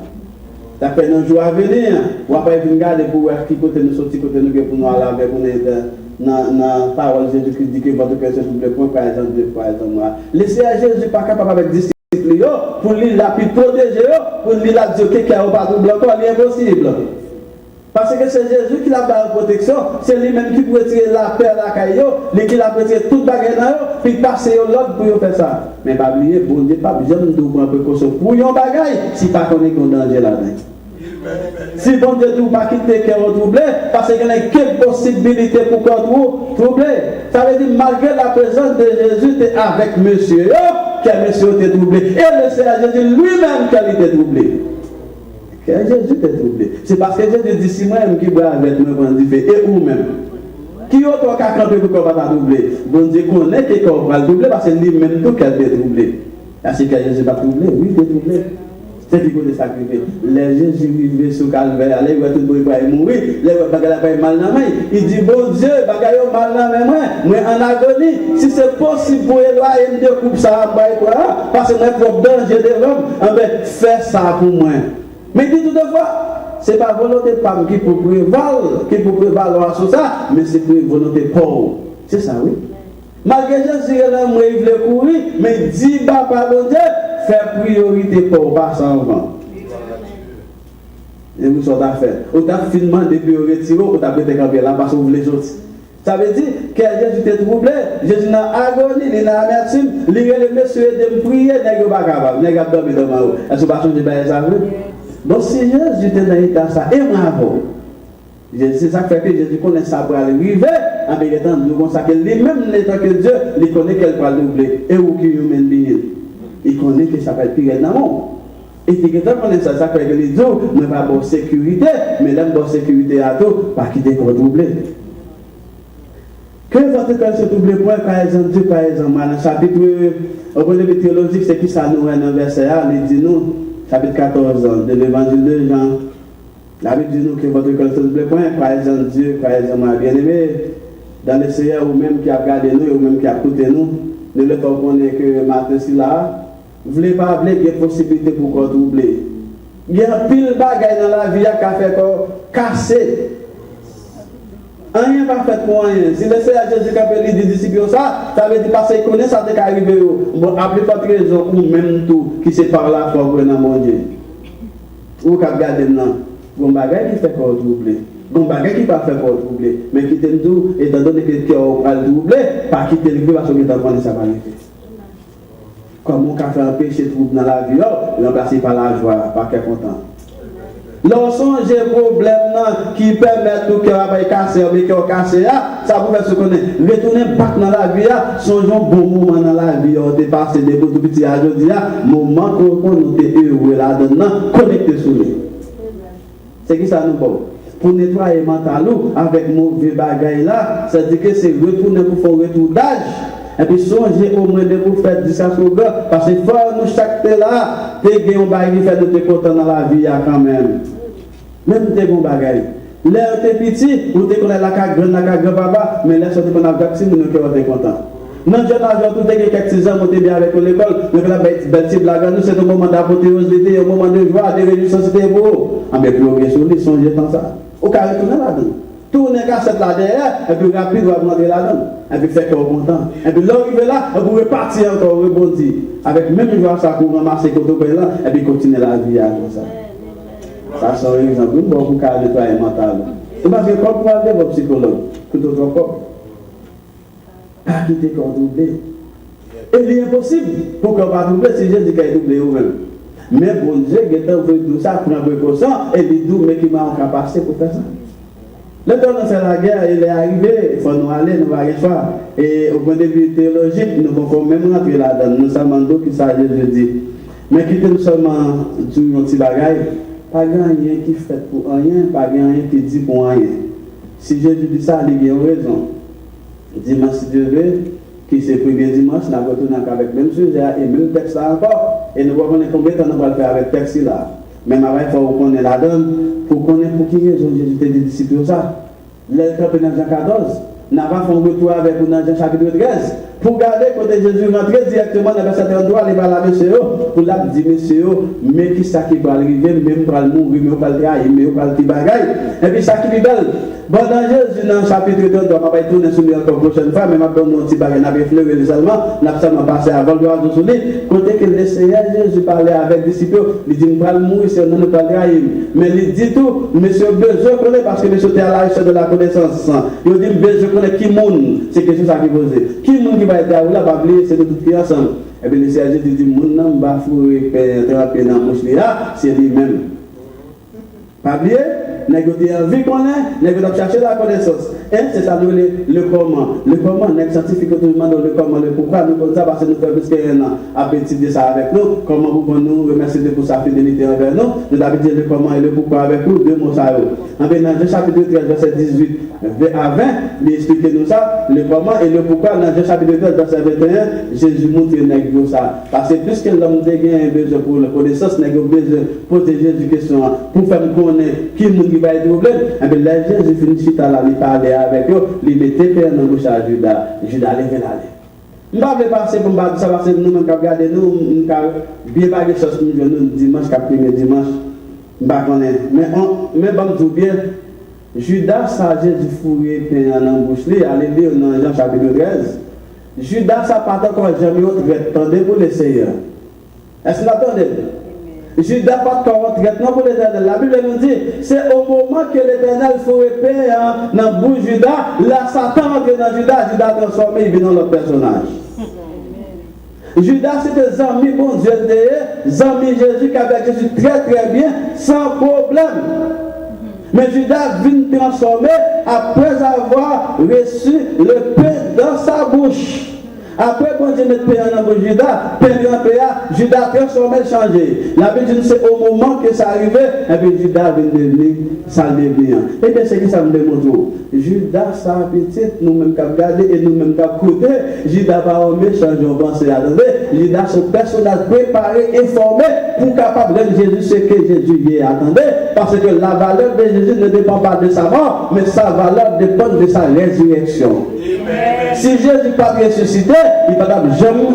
Ça fait un jour à venir, on va pas venir regarder pour voir qui côté nous sorti côté nous pour nous aller avec on dans parole de Jésus qui dit que votre cœur s'est troublé point par exemple. Laissez à Jésus pas capable avec disciples pour lui la puis protéger pour lui la dire que a pas trouble encore c'est impossible. Parce que c'est Jésus qui l'a fait la protection, c'est lui-même qui peut tirer la paix à la caillou, lui qui l'a prêté toute bagarre dans eux, puis passer au l'autre pour faire ça. Mais pas oublier, bon Dieu, pas besoin de prendre précaution pour yon bagaille, si pas qu'on est en danger là-dedans. Si bon Dieu ne pas quitter cœur troublé, parce qu'il y a quelle possibilité pour qu'on troublé. Ça veut dire malgré la présence de Jésus, tu es avec monsieur, que monsieur t'est troublé. Et le Seigneur Jésus lui-même qui était troublé. Jésus t'est troublé. C'est parce que Jésus dit si moi-même qui va avec moi quand il fait, et vous-même. Qui autre qu'à camper pour qu'on va pas troubler? Bon Dieu connaît qu'on va le troubler parce que lui-même tout qu'elle est troublé. Est-ce que Jésus va troubler? Oui, il est troublé. C'est qu'il faut le sacrifier. Les Jésus vivent sur Calvaire, les voient tout le monde mourir, les voient bagaille mal dans la main. Il dit bon Dieu, bagaille mal dans la main, moi en agonie. Si c'est possible pour éloigner de coupe ça, parce que moi pour danger de l'homme, fais ça pour moi. Mais dit toutefois, ce n'est pas volonté de femme qui peut prévaloir sur ça, mais c'est volonté pauvre. C'est ça, oui. Malgré Jésus, il veut courir, mais dit, papa, bon Dieu, faire priorité pour pas sans vent. Et vous sortez à faire. Vous avez finalement depuis retiré, vous avez été campé là parce que vous voulez sortir. Ça veut dire que Jésus était troublé, Jésus n'a agonie, il n'a amertume, il a le monsieur de prier, il n'est pas capable, il n'est pas dormi dans ma eau. Est-ce que vous ne pouvez pas changer ça? Donc si Jésus était dans l'état ça, et bravo. C'est ça qui fait que Jésus connaît ça pour arriver, en vérité, nous consacrons lui-même l'état que Dieu, il connaît qu'elle va doubler. Et où qui humaine bien. Il connaît que ça va être pire dans le monde. Et tu connais ça, ça fait que les deux, mais pas pour sécurité, mais là, pour sécurité à tout, pas quitter qu'on double. Que votre cœur se double point, par exemple, Dieu, par exemple, dans le chapitre, au point de vue théologique, c'est qui ça nous est dans le verset A, il dit nous, chapitre 14 de l'évangile de Jean, la Bible dit nous que votre cœur se double point, par exemple, Dieu, par exemple, ma bien-aimé, dans le Seigneur, ou même qui a regardé nous, ou même qui a écouté nous, ne le temps qu'on est que matin si là, vous ne voulez pas appeler qu'il y a possibilité pour qu'on double. Il y a pile de bagaille dans la vie qui a fait qu'on casser. Rien pas fait pour rien. Si le Seigneur Jésus a appelé les disciples ça veut dire parce qu'il connaît ça de qu'arriver. Bon, appelez pas de raison ou même tout qui se par là pour dans mon Dieu. Ou qu'à regarder maintenant, bon bagaille qui fait qu'on double. Bon bagaille qui pas fait qu'on double, mais qui t'aime tout étant donné que tu as doublé, pas quitter le parce que tu as ça va aller. Comme on a fait un péché trouble dans la vie, remplacé par la joie, par quel content. Lorsqu'on a des problèmes qui permettent que le casser, mais que casser, ça vous fait se connaître. Retourner back dans la vie, songeons bon moment dans la vie, on est passé des beaux petits à aujourd'hui, moment qu'on est heureux là-dedans, connecté sur lui. C'est qui ça nous parle? Pour nettoyer mental avec mauvais bagaille là, c'est-à-dire que c'est retourner pour faire un retour d'âge. Et puis songez au moins de vous faire du ça sur parce que faut nous chaque là, t'es un bagage qui fait de te content dans la vie quand même. Même t'es bon bagage. Là t'es petit, ou t'es connais la grand papa, mais là sorti qu'on a petit nous qui on est content. Non, je n'ai tout est quelques 6 ans, on était bien avec l'école, mais la belle type la gagne, c'est un moment d'apothéosité, un moment de joie, de réjouissance, c'était beau. Ah mais plus on est sur les songez dans ça. Au cas où tourner là-dedans. Tourner cassette là derrière, et puis rapide, on va rentrer là-dedans. Et puis faire qu'on est content. Et puis l'arriver là, vous pouvez partir encore, rebondir. Avec même joie, ça pour ramasser côté là, et puis continuer la vie comme ça. Ça sort un exemple, bon, pour calmer toi et mental. Et parce que quand vous avez votre psychologue, tout autre encore, pas quitter qu'on double. Et il est impossible pour qu'on va doubler si Jésus a doublé vous-même. Mais bon Dieu, il est envoyé tout ça, prend précaution, et il dit, mais qui m'a en capacité pour faire ça. Le temps de faire la guerre, il est arrivé, il faut nous aller, nous allons faire. Et au point de vue théologique, nous pouvons même rentrer là-dedans. Nous sommes en dos qui ça, Jésus dit. Mais quitter nous seulement du petit bagaille, pas rien qui fait pour rien, pas rien qui dit pour rien. Si Jésus dit ça, il a raison. Dimanche, si Dieu veut, qui c'est le premier dimanche, nous allons retourner avec le même sujet et même texte là encore. Et nous voyons combien de temps nous allons faire avec le texte là. Même avant, il faut qu'on ait la donne, pour connaître pour qui raison Jésus était des disciples ça. Le campé dans Jean 14, n'a pas fait un retour avec vous dans Jean chapitre 13. Pour garder quand Jésus rentre directement dans verset 33, il va la monsieur, pour la dire monsieur, mais qui ça qui va arriver, même pour le mourir, mais pour le trahir, mais pour le bagaille. Et puis ça qui est belle. Bon, dans Jésus, dans le chapitre 2, on ne va pas tourner sur lui encore prochaine fois, mais maintenant, on petit bagage, on a effleuré les Allemands, on a seulement passé avant le droit de soulever. Côté que le Seigneur Jésus parlait avec les disciples, il dit, on va mourir, c'est on ne pas le mais il dit tout, monsieur, besoin connaît, parce que monsieur était à la recherche de la connaissance. Il dit, besoin connaît qui monde, c'est quelque chose à qui poser. Qui monde qui va être là, va oublier, c'est de tout qui ensemble. Et puis le Seigneur Jésus dit, mon nom va fouiller, tremper dans la bouche là, c'est lui-même. Pas oublier? Négocier en vie qu'on est, négocier chercher la connaissance. Et c'est ça le comment. Le comment, les scientifiques tout le monde le comment, le pourquoi, nous comme ça, parce que nous faisons plus qu'un an à petit de ça avec nous. Comment vous pouvez nous remercier pour sa fidélité envers nous. Nous avons dit le comment et le pourquoi avec nous, deux mots ça. En venant dans chapitre 13, verset 18 à 20, il explique nous ça, le comment et le pourquoi. Dans le chapitre 13, verset 21, Jésus montre négocier ça. Parce que plus que l'homme a besoin pour la connaissance, il a besoin de poser Jésus question pour faire connaître qui qui va être problème. Et bien là, Jésus finit par aller parler avec eux, il mettait Père dans la bouche à Judas. Judas allait venir aller. Je ne vais pas passer pour ça, parce que nous, nous regardons, nous, bien pas de choses pour nous, dimanche, premier dimanche. Mais bon, tout bien, Judas, ça, Jésus fouillé Père dans la bouche, allez lire dans Jean chapitre 13. Judas, ça part encore jamais autre, attendez pour le Seigneur. Est-ce que vous attendez? Judas pas de traitement pour l'Éternel. La Bible nous dit, c'est au moment que l'Éternel faut Père dans la bouche de Judas, là Satan entre dans Judas, Judas transformé, il vient dans l'autre personnage. Judas c'était amis bon Dieu, amis Jésus qui avait Jésus très très bien, sans problème. Mais Judas vient transformer après avoir reçu le pain dans sa bouche. Après, bon Dieu met paix dans le Judas, Judas transformé, changé. La Bible dit c'est au moment que ça arrivait, et puis Judas vient devenir ça devient. Et bien, c'est que ça me démontre. Judas, ça petit, nous-mêmes qu'à regarder et nous-mêmes qu'à côté. Judas pas un méchant, on pense à attendez. Judas, son personnage préparé et formé pour capable de Jésus ce que Jésus y attendait. Parce que la valeur de Jésus ne dépend pas de sa mort, mais sa valeur dépend de sa résurrection. Amen. Si Jésus n'est pas ressuscité, il ne va pas jamais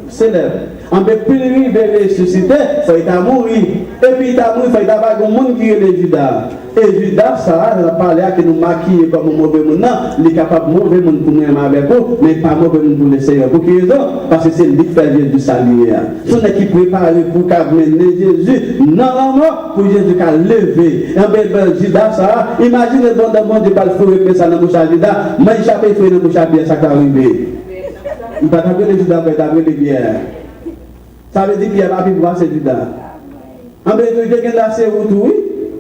s'élève. En plus, il va ressusciter, il faut mourir. Et puis, il a mouru, il faut avoir un monde qui est le Judas. Et Judas, ça, on a parlé à que nous maquiller comme un mauvais monde. Il est capable de mauvais monde pour nous avec vous, mais pas mauvais monde pour le Seigneur. Pour quelle raison? Parce que c'est lui qui fait Jésus saluer. Son équipe préparée pour mener Jésus normalement pour Jésus qui a levé. Et bien, Judas, ça, imagine le bon de monde, il ne peut pas le faire ça dans le bouche à Judas, mais il chape fait dans le bouche à Pierre, ça qui arrivé. Il ne va pas appeler Judas, il va appeler Pierre. Ça veut dire que Pierre va pouvoir c'est Judas. En fait, il était cassé autour,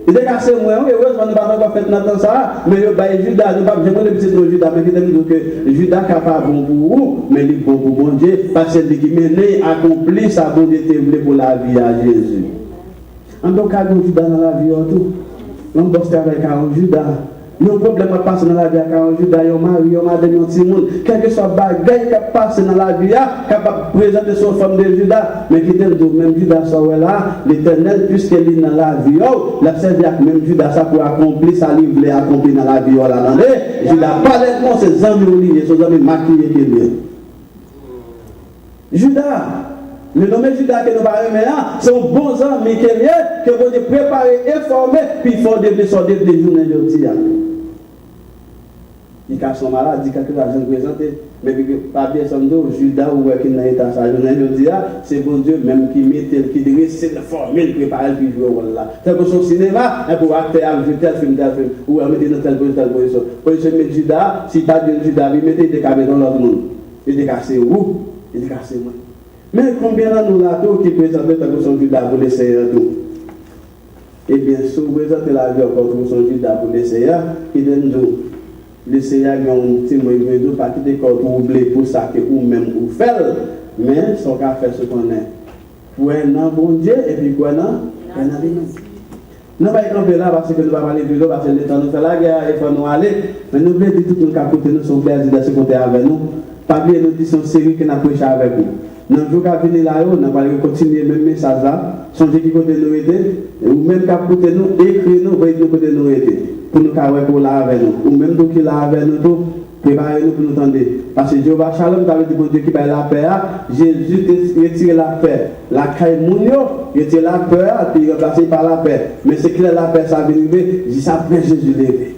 il était cassé moins, heureusement, nous ne pouvons pas faire dans ça, mais Judas, nous ne pouvons pas dire que Judas, mais que Judas n'est pas bon pour vous, mais il est bon pour bon Dieu, parce que qui mène accompli sa bonté pour la vie à Jésus. En tout cas, Judas dans la vie, on bosse avec un Judas. Il y a un problème qui passe dans la vie avec Judas, il y a un mari, il y a un madame, il y a un petit monde. Quel que soit le bagage qui passe dans la vie, capable de présenter son forme de Judas, mais qui dit même Judas soit là, l'Éternel, puisqu'il est dans la vie, la servi avec même Judas ça pour accomplir sa livre, voulait accomplir dans la vie. Judas, pas les ses amis liés, ses amis maquillés qui viennent. Judas. Le nom de Judas que nous parlons maintenant, c'est un bon ami qui est que vous devez préparer et former, puis il faut devenir sortir des journées de tir. Il cache son malade, il quelque chose à présenter, mais pas bien son dos, Judas ou qui n'a pas sa journée de tir, c'est bon Dieu même qui met, qui dresse la formule, préparer puis jouer au rôle là. C'est pour son cinéma, pour acteur, tel film, ou mettre dans telle position. Pour se mettre Judas, si pas de Judas, il mettez des caméras dans l'autre monde. Il décasse où? Il décasse moi. Mais combien de nous là qui présentent la son Judas pour l'essayer tout? Eh bien, si vous présentez la vie encore pour son Judas pour l'essayer, qui donne nous l'essayer à un petit moment, pas quitter corps pour oublier pour ça que vous même vous faites, mais son cas fait ce qu'on est. Pour un an, bon Dieu, et puis pour un an, un an. Nous ne pouvons pas camper là parce que nous ne pouvons pas aller plus loin, parce que le temps nous fait la guerre, il faut nous aller, mais nous voulons dire tout le monde qui nous sont plaisir de ce côté avec nous, pas bien nous disons série qui n'a prêché avec vous. Nous avons venir là, nous allons continuer le même message là, changer qui côté nous aider, ou même qu'à côté nous, écrire nous, voyez nous côté nous aider, pour nous carrer pour là avec nous, ou même nous qui là avec nous tout, préparer nous pour nous tendre. Parce que Dieu va Shalom, tu avais dit bon Dieu qui va la paix, Jésus retire la paix, la caille mounio, retire la paix, puis remplacé par la paix. Mais c'est que la paix, ça veut dire, ça fait Jésus lever.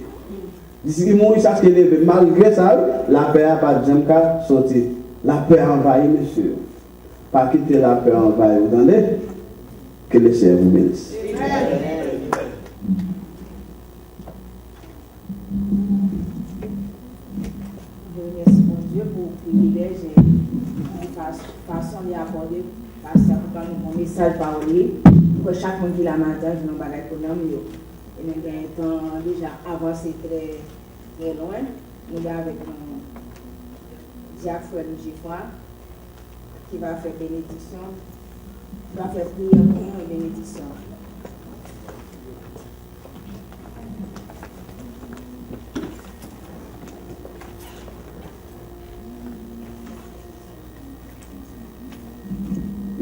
D'ici qu'il mourit, ça se lever. Malgré ça, la paix n'a pas de jamais sorti. La paix envahit, monsieur. Pas quitter la paix envahit. Vous entendez? Que le Seigneur vous bénisse. Je remercie mon Dieu pour le privilège et la façon d'aborder parce que mon message parlé. Pour chaque monde qui l'a matin, je n'ai pas l'économie. Et nous avons un temps déjà avancé très, très loin. Nous sommes avec mon Jacques Frère Giffroy qui va faire bénédiction, qui va faire prière pour nous et bénédiction.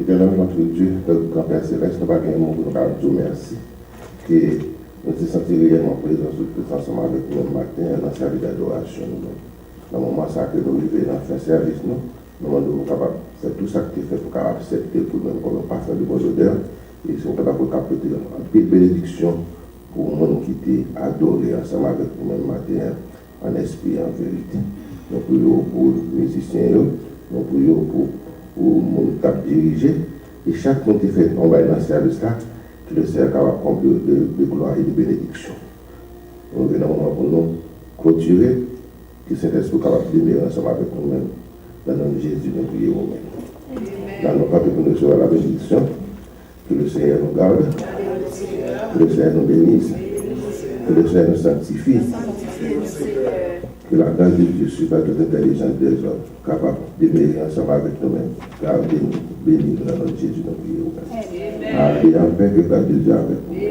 Éternel notre Dieu, notre grand Père Céleste, nous avons un mot pour nous dire merci. Que nous te sentons réellement présents ensemble avec nous le matin dans le service d'adoration. Dans le moment sacré, nous vivons dans le service, nous demandons capables de faire tout ça que tu fais pour accepter pour nous comme un parfum de bonne odeur. Et si on peut capter une bénédiction pour nous qui t'ont adoré ensemble avec nous le matin en esprit et en vérité. Nous prions pour les musiciens, nous prions pour mon cap dirigé, et chaque monde qui fait on va dans le service là, que le Seigneur capable de gloire et de bénédiction. Nous venons moment pour nous clôturer, que Saint-Esprit capable de venir ensemble avec nous-mêmes. Dans le nom de Jésus, nous prions nous-mêmes. Dans nos pas que nous recevons la bénédiction, que le Seigneur nous garde, que le Seigneur nous bénisse, que le Seigneur nous sanctifie, Que la grâce de Dieu supère toute intelligence des hommes, capable d'aimer ensemble avec nous-mêmes. Gardez-nous, bénis-nous dans notre Jésus, nous prions. Et en paix que grâce de Dieu avec nous.